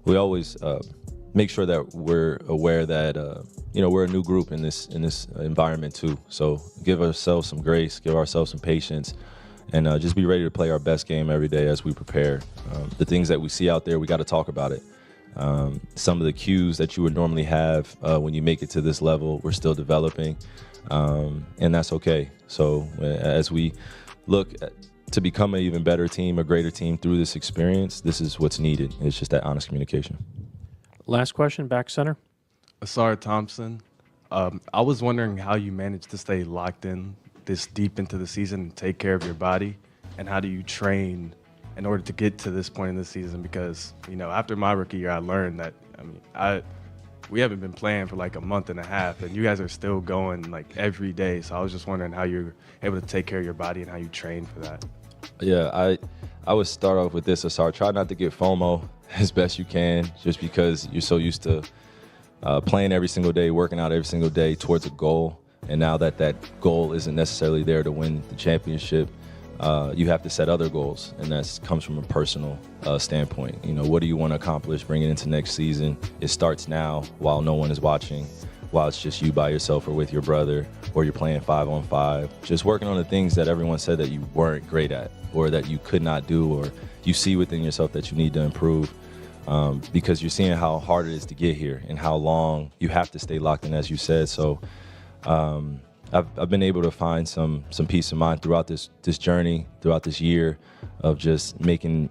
we always make sure that we're aware that we're a new group in this environment too. So give ourselves some grace, give ourselves some patience, and just be ready to play our best game every day as we prepare. The things that we see out there, we got to talk about it. Some of the cues that you would normally have when you make it to this level, we're still developing, and that's okay. So as we look to become an even better team, a greater team through this experience, this is what's needed. It's just that honest communication. Last question, back center. Asar Thompson, I was wondering how you managed to stay locked in this deep into the season and take care of your body, and how do you train in order to get to this point in the season? Because, after my rookie year, I learned that, we haven't been playing for like a month and a half, and you guys are still going like every day. So I was just wondering how you're able to take care of your body and how you train for that. Yeah, I would start off with this, Asar. Try not to get FOMO as best you can, just because you're so used to playing every single day, working out every single day towards a goal. And now that goal isn't necessarily there to win the championship, you have to set other goals, and that comes from a personal standpoint. What do you want to accomplish bringing into next season? It starts now while no one is watching, while it's just you by yourself or with your brother, or you're playing 5-on-5. Just working on the things that everyone said that you weren't great at, or that you could not do, or you see within yourself that you need to improve, because you're seeing how hard it is to get here and how long you have to stay locked in, as you said. So I've been able to find some peace of mind throughout this journey, throughout this year, of just making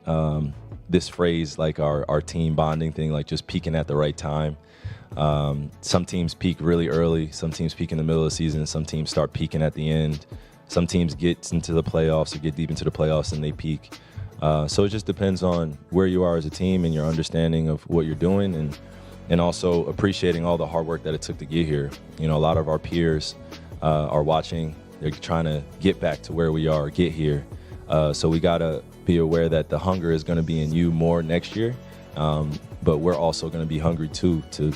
this phrase like our team bonding thing, like just peaking at the right time. Some teams peak really early, some teams peak in the middle of the season, some teams start peaking at the end. Some teams get into the playoffs or get deep into the playoffs and they peak. So it just depends on where you are as a team and your understanding of what you're doing, and also appreciating all the hard work that it took to get here. A lot of our peers are watching. They're trying to get back to where we are, get here. So we got to be aware that the hunger is going to be in you more next year. But we're also going to be hungry too to,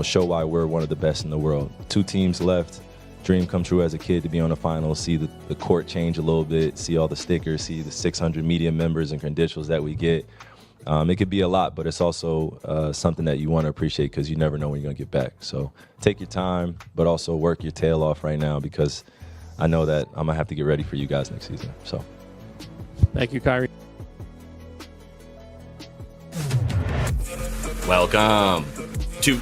show why we're one of the best in the world. 2 teams left. Dream come true as a kid to be on the finals, see the court change a little bit, see all the stickers, see the 600 media members and credentials that we get. It could be a lot, but it's also something that you want to appreciate, because you never know when you're going to get back. So take your time, but also work your tail off right now, because I know that I'm going to have to get ready for you guys next season. So thank you, Kyrie. Welcome to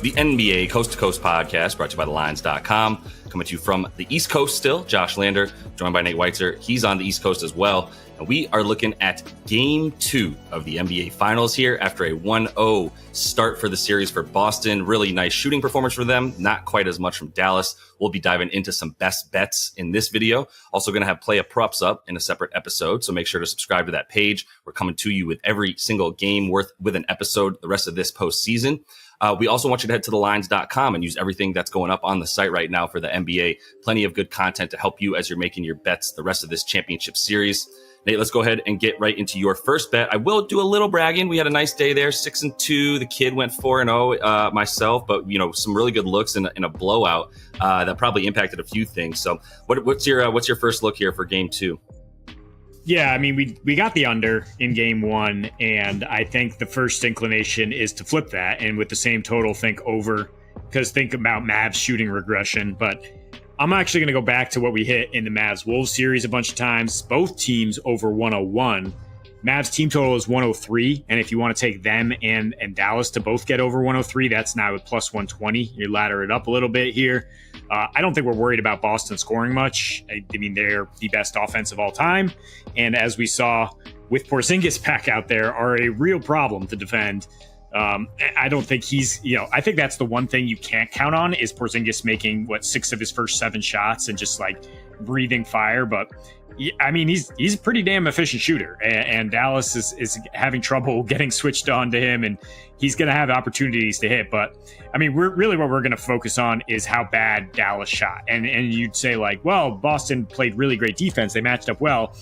the NBA Coast to Coast podcast, brought to you by TheLines.com. Coming to you from the East Coast still, Josh Lander, joined by Nate Weitzer. He's on the East Coast as well. And we are looking at Game 2 of the NBA Finals here after a 1-0 start for the series for Boston. Really nice shooting performance for them. Not quite as much from Dallas. We'll be diving into some best bets in this video. Also going to have play of props up in a separate episode, so make sure to subscribe to that page. We're coming to you with every single game with an episode the rest of this postseason. We also want you to head to thelines.com and use everything that's going up on the site right now for the NBA. Plenty of good content to help you as you're making your bets the rest of this championship series. Nate, let's go ahead and get right into your first bet. I will do a little bragging. We had a nice day there, 6-2. The kid went 4-0 myself, but some really good looks in a blowout that probably impacted a few things. So what's your first look here for Game 2? Yeah, we got the under in Game 1, and I think the first inclination is to flip that, and with the same total, think over, because think about Mavs shooting regression. But I'm actually going to go back to what we hit in the Mavs-Wolves series a bunch of times. Both teams over 101. Mavs team total is 103, and if you want to take them and Dallas to both get over 103, that's now at plus 120. You ladder it up a little bit here. I don't think we're worried about Boston scoring much. They're the best offense of all time, and as we saw with Porzingis back out there, are a real problem to defend. I don't think I think that's the one thing you can't count on is Porzingis making 6 of his first 7 shots and just like breathing fire. But he's a pretty damn efficient shooter, and Dallas is having trouble getting switched on to him, and he's going to have opportunities to hit. But what we're going to focus on is how bad Dallas shot. And you'd say Boston played really great defense. They matched up well.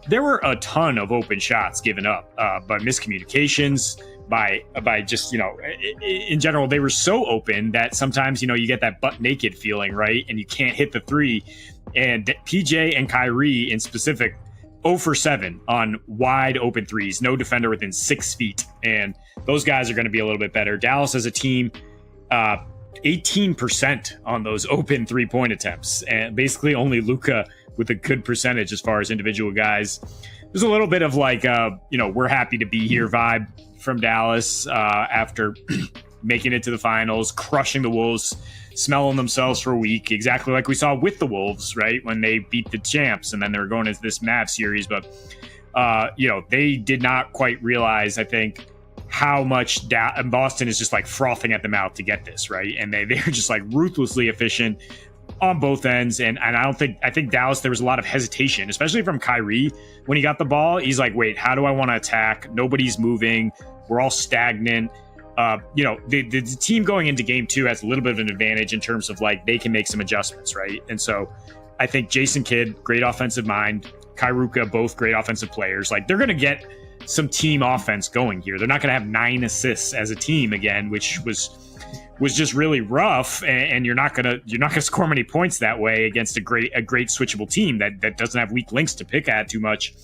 There were a ton of open shots given up, but miscommunications, by just, in general, they were so open that sometimes, you get that butt naked feeling, right? And you can't hit the three. And PJ and Kyrie in specific, 0 for 7 on wide open threes, no defender within 6 feet. And those guys are going to be a little bit better. Dallas as a team, 18% on those open 3-point attempts, and basically only Luka with a good percentage as far as individual guys. There's a little bit of like, we're happy to be here vibe from Dallas after making it to the finals, crushing the Wolves, smelling themselves for a week, exactly like we saw with the Wolves, right? When they beat the champs and then they were going into this Mavs series. But, they did not quite realize, I think, how much Boston is just like frothing at the mouth to get this, right? And they're just like ruthlessly efficient on both ends. And I think Dallas, there was a lot of hesitation, especially from Kyrie when he got the ball. He's like, wait, how do I want to attack? Nobody's moving. We're all stagnant. The team going into game 2 has a little bit of an advantage in terms of like they can make some adjustments, right? And so I think Jason Kidd, great offensive mind, Kairuka, both great offensive players. Like they're going to get some team offense going here. They're not going to have 9 assists as a team again, which was just really rough. And you're not going to score many points that way against a great switchable team that doesn't have weak links to pick at too much.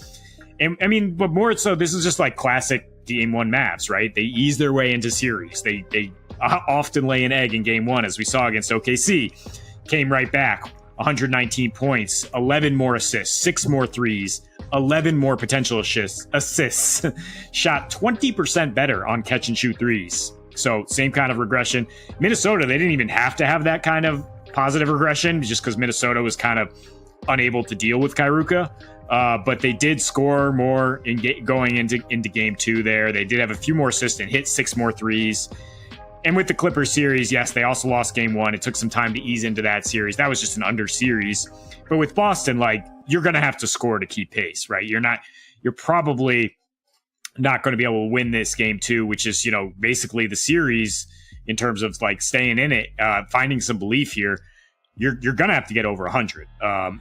And I mean, but more so, this is just like classic Game 1 Mavs, right? They ease their way into series. They often lay an egg in Game 1, as we saw against OKC. Came right back, 119 points, 11 more assists, 6 more threes, 11 more potential assists. Shot 20% better on catch and shoot threes. So same kind of regression. Minnesota, they didn't even have to have that kind of positive regression just because Minnesota was kind of unable to deal with Kairuka. But they did score more going into game 2 there. They did have a few more assists and hit 6 more threes. And with the Clippers series, yes, they also lost game 1. It took some time to ease into that series. That was just an under series. But with Boston, like, you're going to have to score to keep pace, right? You're probably not going to be able to win this game 2, which is, basically the series in terms of like staying in it, finding some belief here. You're going to have to get over 100.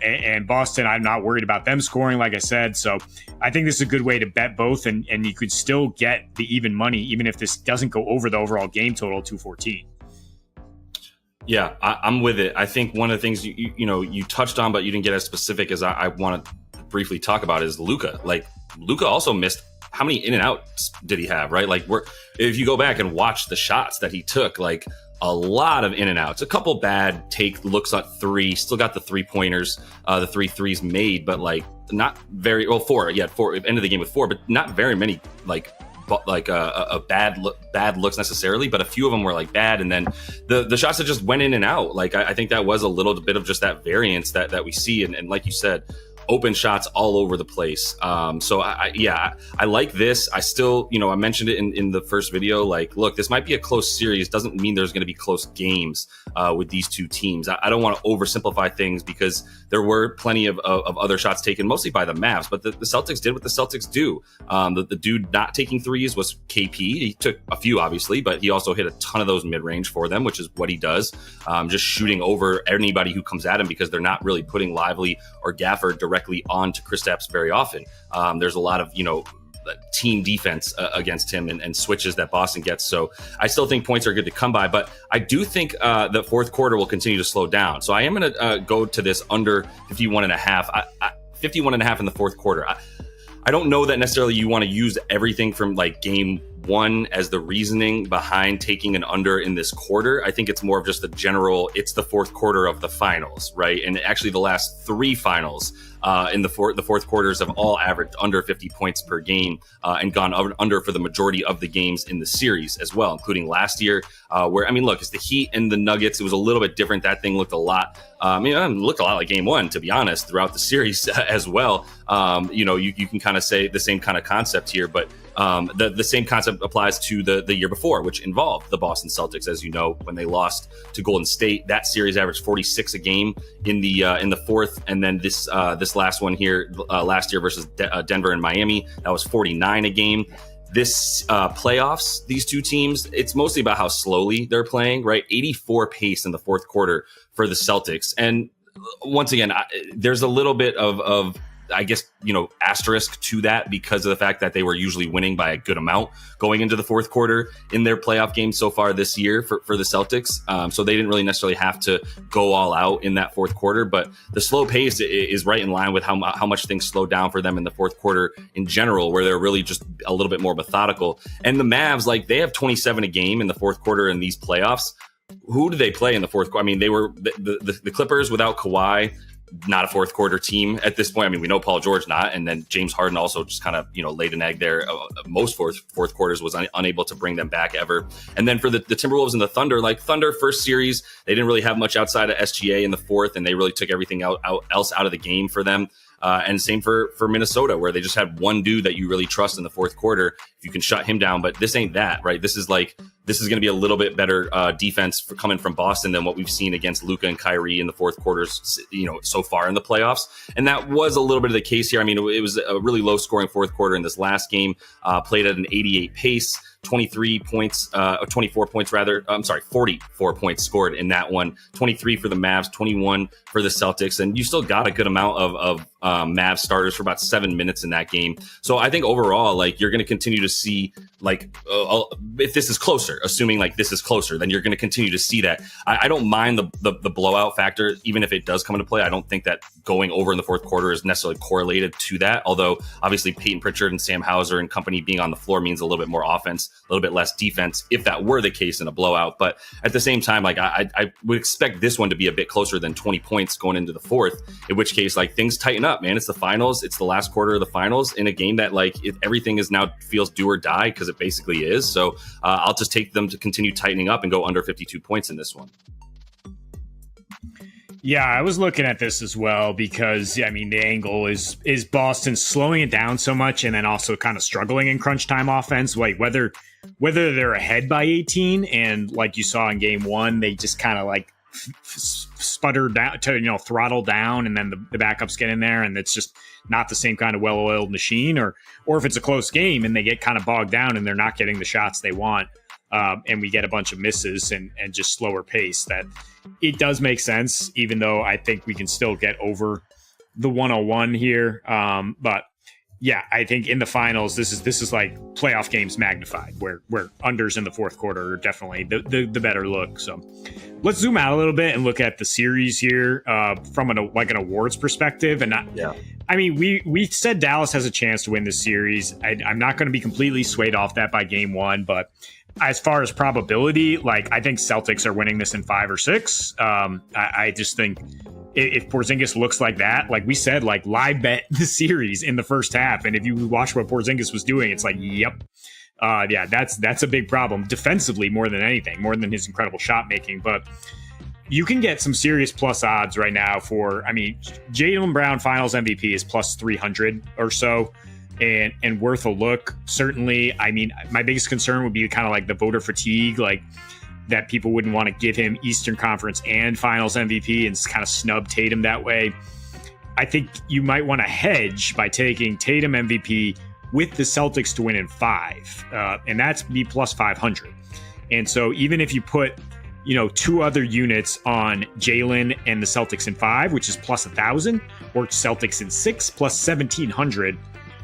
And Boston, I'm not worried about them scoring, like I said. So I think this is a good way to bet both, and you could still get the even money, even if this doesn't go over the overall game total, 214. Yeah, I'm with it. I think one of the things you touched on, but you didn't get as specific as I want to briefly talk about is Luka. Like, Luka also missed. How many in and outs did he have, right? Like, if you go back and watch the shots that he took, like, a lot of in and outs, a couple bad looks at 3, still got the 3-pointers, the 3 threes made, but like not very well. 4, end of the game with 4, but not very many bad looks necessarily, but a few of them were like bad. And then the shots that just went in and out. Like, I think that was a little bit of just that variance that we see. And like you said, open shots all over the place. So I like this. I still, I mentioned it in the first video, like, look, this might be a close series. Doesn't mean there's going to be close games with these two teams. I don't want to oversimplify things because there were plenty of other shots taken, mostly by the Mavs, but the Celtics did what the Celtics do. The dude not taking threes was KP. He took a few, obviously, but he also hit a ton of those mid-range for them, which is what he does. Just shooting over anybody who comes at him because they're not really putting Lively or Gafford directly onto Kristaps very often. There's a lot of, team defense against him and switches that Boston gets. So I still think points are good to come by, but I do think the fourth quarter will continue to slow down. So I am going to go to this under 51.5. 51.5 in the fourth quarter. I don't know that necessarily you want to use everything from like game one as the reasoning behind taking an under in this quarter. I think it's more of just the general, it's the fourth quarter of the finals, right? And actually the last three finals in the fourth quarters have all averaged under 50 points per game and gone under for the majority of the games in the series as well, including last year where, look, it's the Heat and the Nuggets. It was a little bit different. That thing looked a lot, it looked a lot like game one, to be honest, throughout the series as well. You can kind of say the same kind of concept here, but the same concept applies to the year before, which involved the Boston Celtics, as you know, when they lost to Golden State. That series averaged 46 a game in the fourth, and then this last one here last year versus Denver and Miami, that was 49 a game. This playoffs, these two teams, it's mostly about how slowly they're playing, right? 84 pace in the fourth quarter for the Celtics, and once again, there's a little bit of I guess, asterisk to that because of the fact that they were usually winning by a good amount going into the fourth quarter in their playoff games so far this year for the Celtics. So they didn't really necessarily have to go all out in that fourth quarter, but the slow pace is right in line with how much things slowed down for them in the fourth quarter in general, where they're really just a little bit more methodical. And the Mavs, like, they have 27 a game in the fourth quarter in these playoffs. Who do they play in the fourth quarter? I mean, they were the Clippers without Kawhi, not a fourth quarter team at this point. I mean, we know Paul George not, and then James Harden also just kind of laid an egg there. Most fourth quarters was unable to bring them back ever. And then for the Timberwolves and the Thunder, like Thunder first series, they didn't really have much outside of SGA in the fourth, and they really took everything else out of the game for them. And same for Minnesota, where they just had one dude that you really trust in the fourth quarter. If you can shut him down, but this ain't that, right? This is going to be a little bit better defense coming from Boston than what we've seen against Luka and Kyrie in the fourth quarters, so far in the playoffs. And that was a little bit of the case here. I mean, it was a really low scoring fourth quarter in this last game, played at an 88 pace. 24 points rather. I'm sorry, 44 points scored in that one. 23 for the Mavs, 21 for the Celtics. And you still got a good amount of Mavs starters for about 7 minutes in that game. So I think overall, like, you're going to continue to see, like, if this is closer, assuming like this is closer, then you're going to continue to see that. I don't mind the blowout factor, even if it does come into play. I don't think that going over in the fourth quarter is necessarily correlated to that. Although obviously Peyton Pritchard and Sam Hauser and company being on the floor means a little bit more offense, a little bit less defense, if that were the case in a blowout. But at the same time, like, I would expect this one to be a bit closer than 20 points going into the fourth, in which case, like, things tighten up, man. It's the finals. It's the last quarter of the finals in a game that, like, everything is now feels do or die, because it basically is. So I'll just take them to continue tightening up and go under 52 points in this one. Yeah, I was looking at this as well because, I mean, the angle is Boston slowing it down so much and then also kind of struggling in crunch time offense. Like, whether they're ahead by 18 and, like you saw in game one, they just kind of like sputter down to, throttle down, and then the backups get in there and it's just not the same kind of well-oiled machine, or if it's a close game and they get kind of bogged down and they're not getting the shots they want. And we get a bunch of misses and just slower pace, that it does make sense, even though I think we can still get over the 101 here. But yeah, I think in the finals, this is like playoff games magnified, where unders in the fourth quarter are definitely the better look. So let's zoom out a little bit and look at the series here from an awards perspective. And I mean, we said Dallas has a chance to win this series. I'm not going to be completely swayed off that by game one, but as far as probability, like, I think Celtics are winning this in 5 or 6. I just think if Porzingis looks like that, like we said, like, live bet the series in the first half. And if you watch what Porzingis was doing, it's like, yep. Yeah, that's a big problem defensively, more than anything, more than his incredible shot making. But you can get some serious plus odds right now for, I mean, Jaylen Brown finals MVP is plus 300 or so. And worth a look, certainly. I mean, my biggest concern would be kind of like the voter fatigue, like that people wouldn't want to give him Eastern Conference and Finals MVP and kind of snub Tatum that way. I think you might want to hedge by taking Tatum MVP with the Celtics to win in 5, and that's be plus 500. And so even if you put, 2 other units on Jaylen and the Celtics in 5, which is plus 1,000, or Celtics in 6 plus 1,700.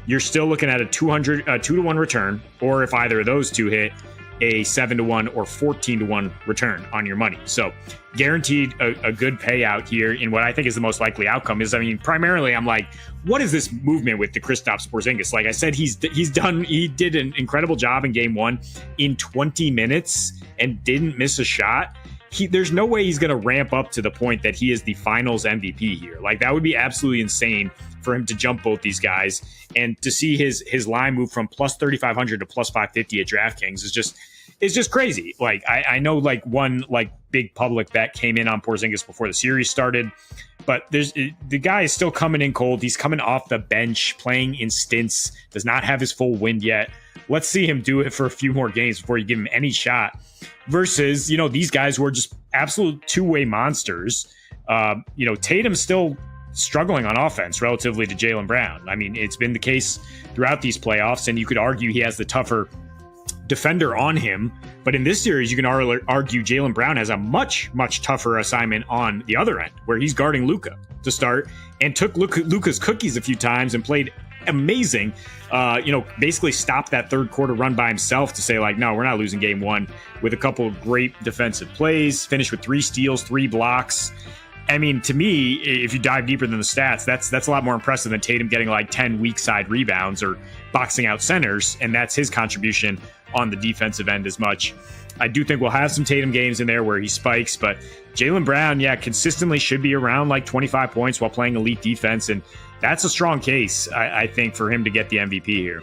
You're still looking at a 2-to-1 return, or if either of those two hit, a 7-to-1 or 14-to-1 return on your money. So guaranteed a good payout here in what I think is the most likely outcome is, I mean, primarily I'm like, what is this movement with the Kristaps Porzingis? Like I said, he did an incredible job in game one in 20 minutes and didn't miss a shot. There's no way he's going to ramp up to the point that he is the finals MVP here. Like, that would be absolutely insane for him to jump both these guys, and to see his line move from plus 3,500 to plus 550 at DraftKings is just crazy. Like, I know, like, one like big public bet came in on Porzingis before the series started, but the guy is still coming in cold. He's coming off the bench, playing in stints, does not have his full wind yet. Let's see him do it for a few more games before you give him any shot. Versus, these guys who are just absolute two-way monsters. Tatum's still struggling on offense relatively to Jaylen Brown. I mean, it's been the case throughout these playoffs, and you could argue he has the tougher defender on him. But in this series, you can argue Jaylen Brown has a much, much tougher assignment on the other end, where he's guarding Luka to start and took Luka's cookies a few times and played amazing. Basically stopped that third quarter run by himself to say, like, no, we're not losing game one, with a couple of great defensive plays, finished with 3 steals, 3 blocks. I mean, to me, if you dive deeper than the stats, that's a lot more impressive than Tatum getting like 10 weak side rebounds or boxing out centers, and that's his contribution on the defensive end as much. I do think we'll have some Tatum games in there where he spikes, but Jaylen Brown, consistently should be around like 25 points while playing elite defense, and that's a strong case, I think, for him to get the MVP here.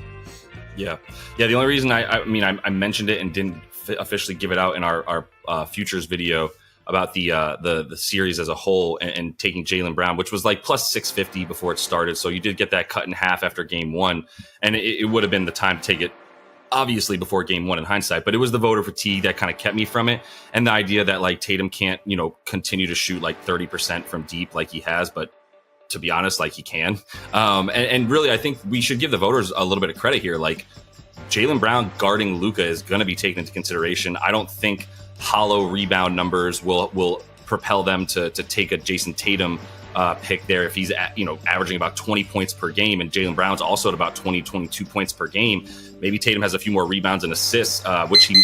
Yeah. The only reason I mentioned it and didn't officially give it out in our futures video about the series as a whole and taking Jaylen Brown, which was like plus 650 before it started. So you did get that cut in half after game one, and it would have been the time to take it, obviously, before game one in hindsight. But it was the voter fatigue that kind of kept me from it, and the idea that like Tatum can't continue to shoot like 30% from deep like he has, but to be honest, like he can. And really, I think we should give the voters a little bit of credit here. Like Jaylen Brown guarding Luka is going to be taken into consideration. I don't think hollow rebound numbers will propel them to take a Jason Tatum pick there if he's averaging about 20 points per game, and Jaylen Brown's also at about 22 points per game. Maybe Tatum has a few more rebounds and assists, which he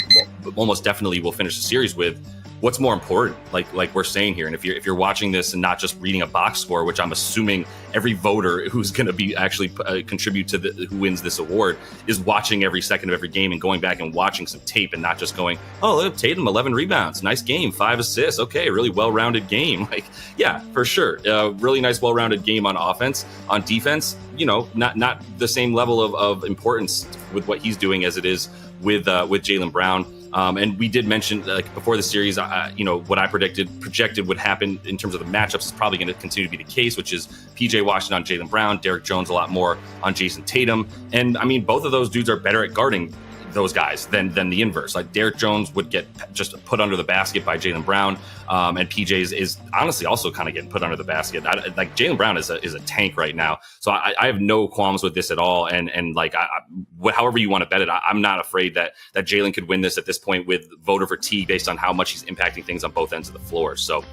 almost definitely will finish the series with. What's more important, like we're saying here, and if you're watching this and not just reading a box score, which I'm assuming every voter who's going to be actually contribute to who wins this award is watching every second of every game and going back and watching some tape and not just going, oh, look, Tatum 11 rebounds, nice game, 5 assists, okay, really well-rounded game. Like, yeah, for sure, really nice well-rounded game on offense. On defense, not the same level of importance with what he's doing as it is with Jaylen Brown. And we did mention before the series, what I projected would happen in terms of the matchups is probably going to continue to be the case, which is PJ Washington on Jaylen Brown, Derek Jones a lot more on Jason Tatum. And I mean, both of those dudes are better at guarding those guys than the inverse. Like Derek Jones would get just put under the basket by Jaylen Brown, and PJ is honestly also kind of getting put under the basket. Like Jaylen Brown is a tank right now, so I have no qualms with this at all. And like however you want to bet it, I'm not afraid that Jaylen could win this at this point with voter fatigue based on how much he's impacting things on both ends of the floor. So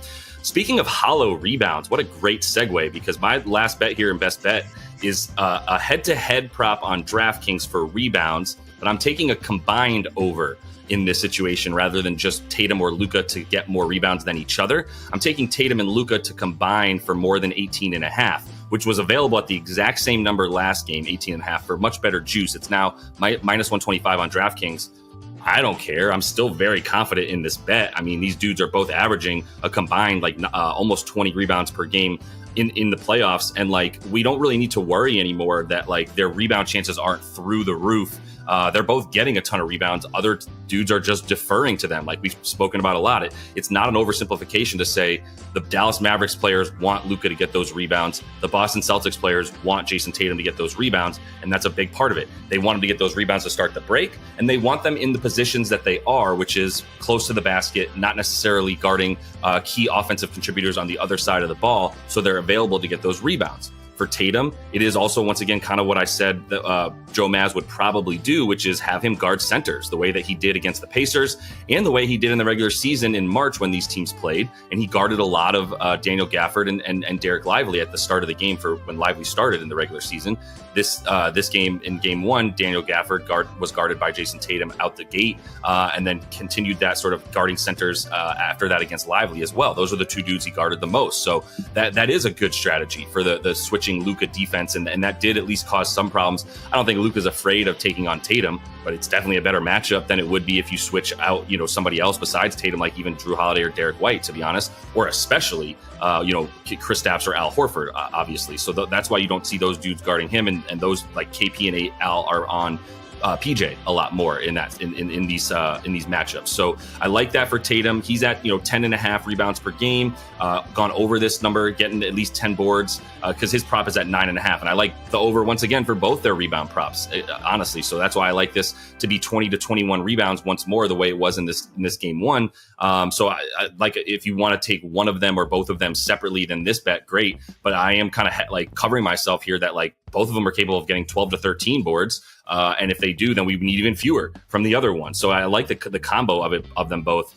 speaking of hollow rebounds, what a great segue, because my last bet here in best bet is a head-to-head prop on DraftKings for rebounds, but I'm taking a combined over in this situation rather than just Tatum or Luka to get more rebounds than each other. I'm taking Tatum and Luka to combine for more than 18.5, which was available at the exact same number last game, 18.5, for much better juice. It's now minus 125 on DraftKings. I don't care. I'm still very confident in this bet. I mean, these dudes are both averaging a combined almost 20 rebounds per game in the playoffs, and like we don't really need to worry anymore that like their rebound chances aren't through the roof. They're both getting a ton of rebounds. Other dudes are just deferring to them, like we've spoken about a lot. It's not an oversimplification to say the Dallas Mavericks players want Luka to get those rebounds. The Boston Celtics players want Jason Tatum to get those rebounds, and that's a big part of it. They want him to get those rebounds to start the break, and they want them in the positions that they are, which is close to the basket, not necessarily guarding key offensive contributors on the other side of the ball, so they're available to get those rebounds. For Tatum, it is also, once again, kind of what I said that Joe Maz would probably do, which is have him guard centers the way that he did against the Pacers and the way he did in the regular season in March when these teams played. And he guarded a lot of Daniel Gafford and Derek Lively at the start of the game for when Lively started in the regular season. This game, in game one, Daniel Gafford was guarded by Jason Tatum out the gate, and then continued that sort of guarding centers after that against Lively as well. Those are the two dudes he guarded the most. So that is a good strategy for the switching Luka defense, and that did at least cause some problems. I don't think Luka's afraid of taking on Tatum, but it's definitely a better matchup than it would be if you switch out, somebody else besides Tatum, like even Drew Holiday or Derek White, to be honest, or especially, Kristaps or Al Horford, obviously. So that's why you don't see those dudes guarding him, and those like KP and Al are on PJ a lot more in these matchups. So I like that for Tatum. He's at 10.5 rebounds per game, gone over this number, getting at least 10 boards because his prop is at 9.5, and I like the over once again for both their rebound props, honestly. So that's why I like this to be 20 to 21 rebounds once more, the way it was in this game one. So I like, if you want to take one of them or both of them separately, then this bet, great. But I am kind of like covering myself here that like both of them are capable of getting 12 to 13 boards. And if they do, then we need even fewer from the other one. So I like the combo of them both.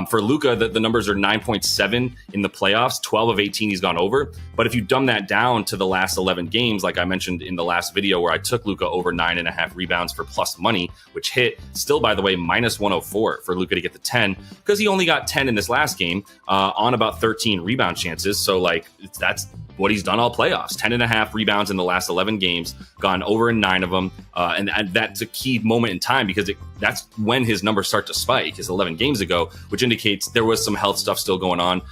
For Luka, the numbers are 9.7 in the playoffs. 12 of 18 he's gone over. But if you dumb that down to the last 11 games, like I mentioned in the last video where I took Luka over 9.5 rebounds for plus money, which hit still, by the way, minus 104 for Luka to get the 10, because he only got 10 in this last game on about 13 rebound chances. So like that's what he's done all playoffs. 10.5 rebounds in the last 11 games, gone over in 9 of them. And that's a key moment in time because that's when his numbers start to spike, is 11 games ago, which indicates there was some health stuff still going on.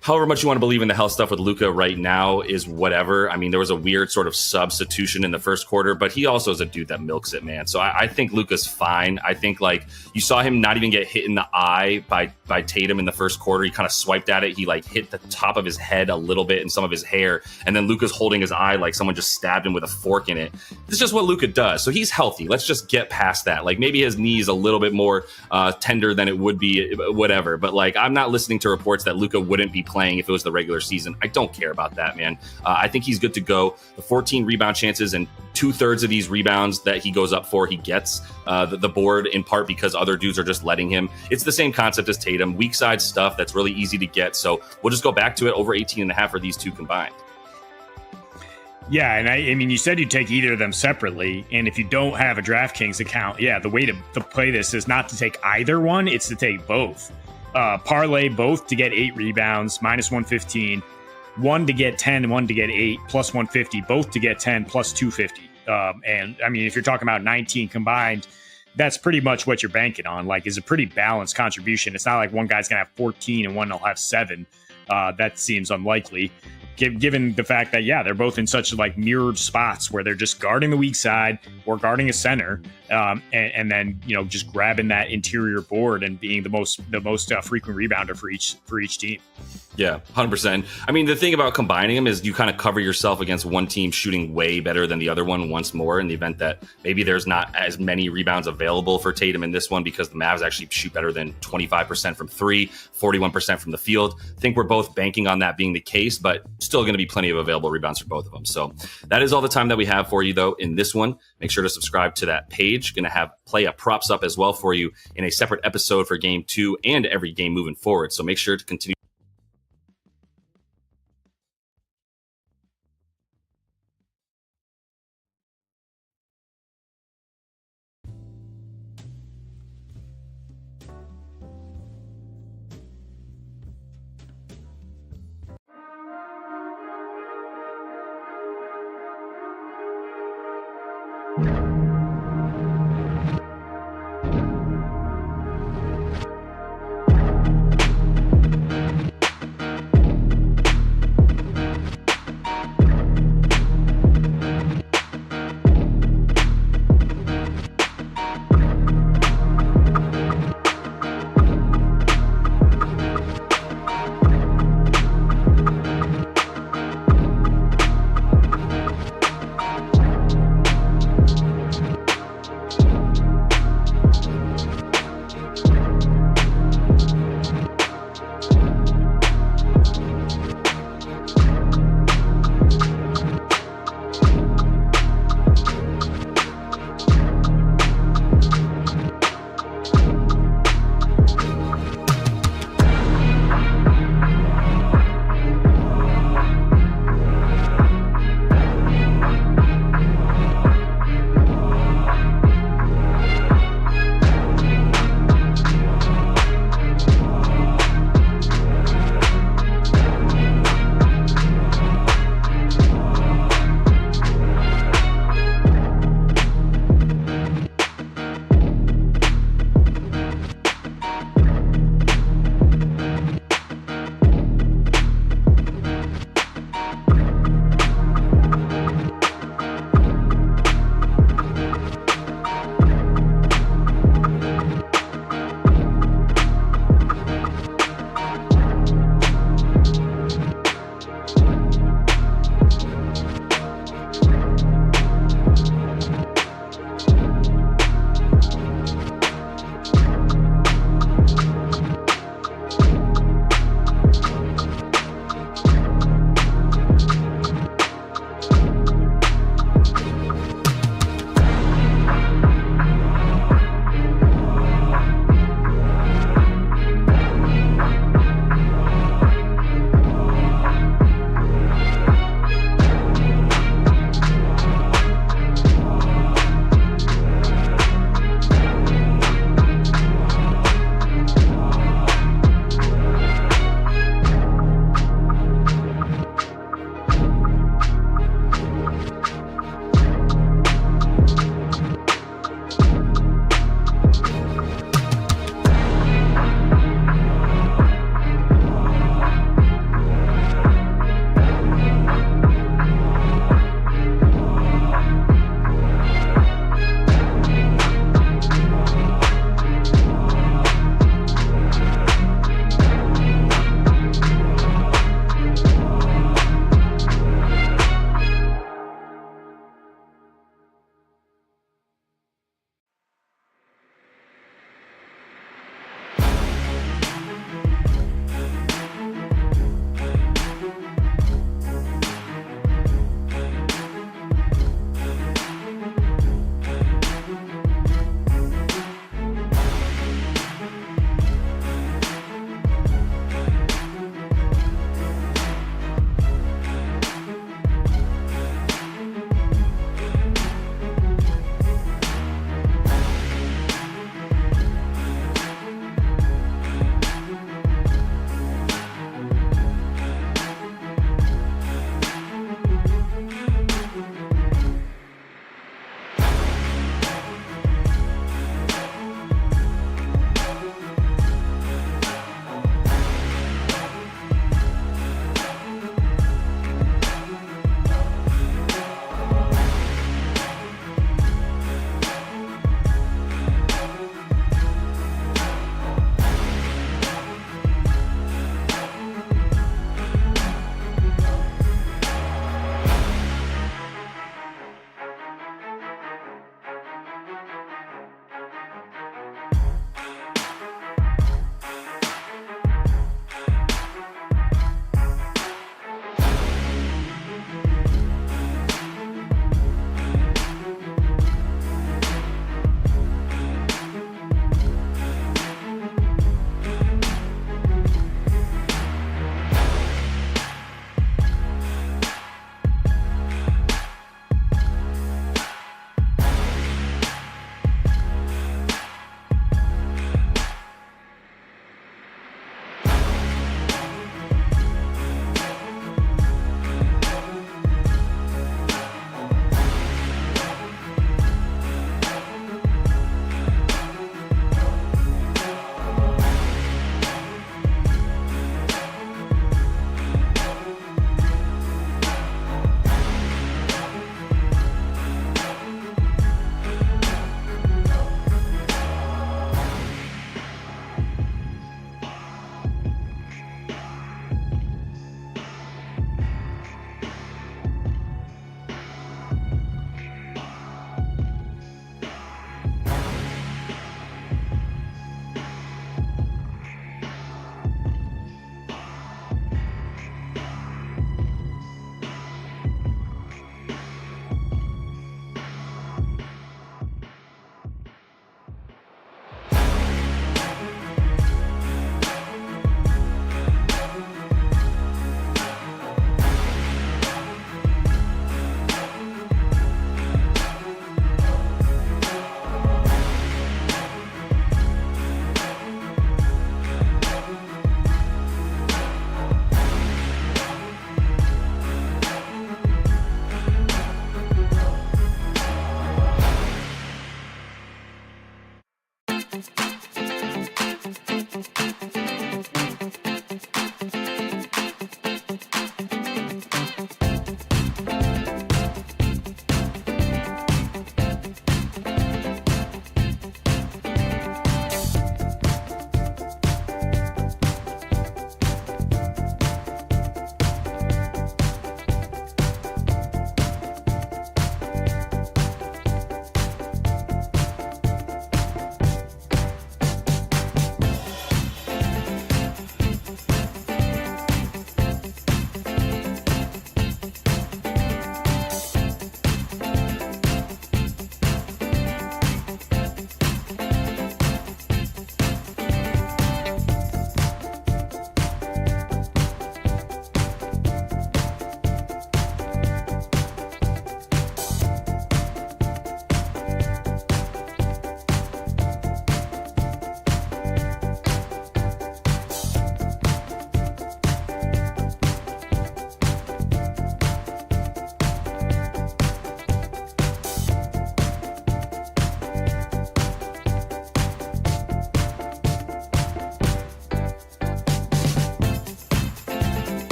However much you want to believe in the health stuff with Luka right now is whatever. I mean, there was a weird sort of substitution in the first quarter, but he also is a dude that milks it, man. So I think Luka's fine. I think like you saw him not even get hit in the eye by Tatum in the first quarter. He kind of swiped at it. He like hit the top of his head a little bit and some of his hair. And then Luka's holding his eye like someone just stabbed him with a fork in it. This is just what Luka does. So he's healthy. Let's just get past that. Like maybe his knee is a little bit more tender than it would be, whatever. But like I'm not listening to reports that Luka wouldn't be playing if it was the regular season. I don't care about that, man. I think he's good to go. The 14 rebound chances and 2/3 of these rebounds that he goes up for, he gets the board in part because other dudes are just letting him. It's the same concept as Tatum, weak side stuff that's really easy to get. So we'll just go back to it. Over 18.5 for these two combined. Yeah, and I mean, you said you'd take either of them separately, and if you don't have a DraftKings account, yeah, the way to play this is not to take either one, it's to take both. Parlay both to get 8 rebounds, minus 115, one to get 10, one to get 8, plus 150, both to get 10, plus 250. And I mean, if you're talking about 19 combined, that's pretty much what you're banking on. Like, is a pretty balanced contribution. It's not like one guy's going to have 14 and one will have 7. That seems unlikely. Given the fact that, yeah, they're both in such like mirrored spots where they're just guarding the weak side or guarding a center, and then, you know, just grabbing that interior board and being the most frequent rebounder for each team. Yeah, 100%. I mean, the thing about combining them is you kind of cover yourself against one team shooting way better than the other one once more, in the event that maybe there's not as many rebounds available for Tatum in this one because the Mavs actually shoot better than 25% from 3, 41% from the field. I think we're both banking on that being the case, but still going to be plenty of available rebounds for both of them. So that is all the time that we have for you, though, in this one. Make sure to subscribe to that page. Going to have play a props up as well for you in a separate episode for game 2 and every game moving forward. So make sure to continue.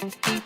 Bye.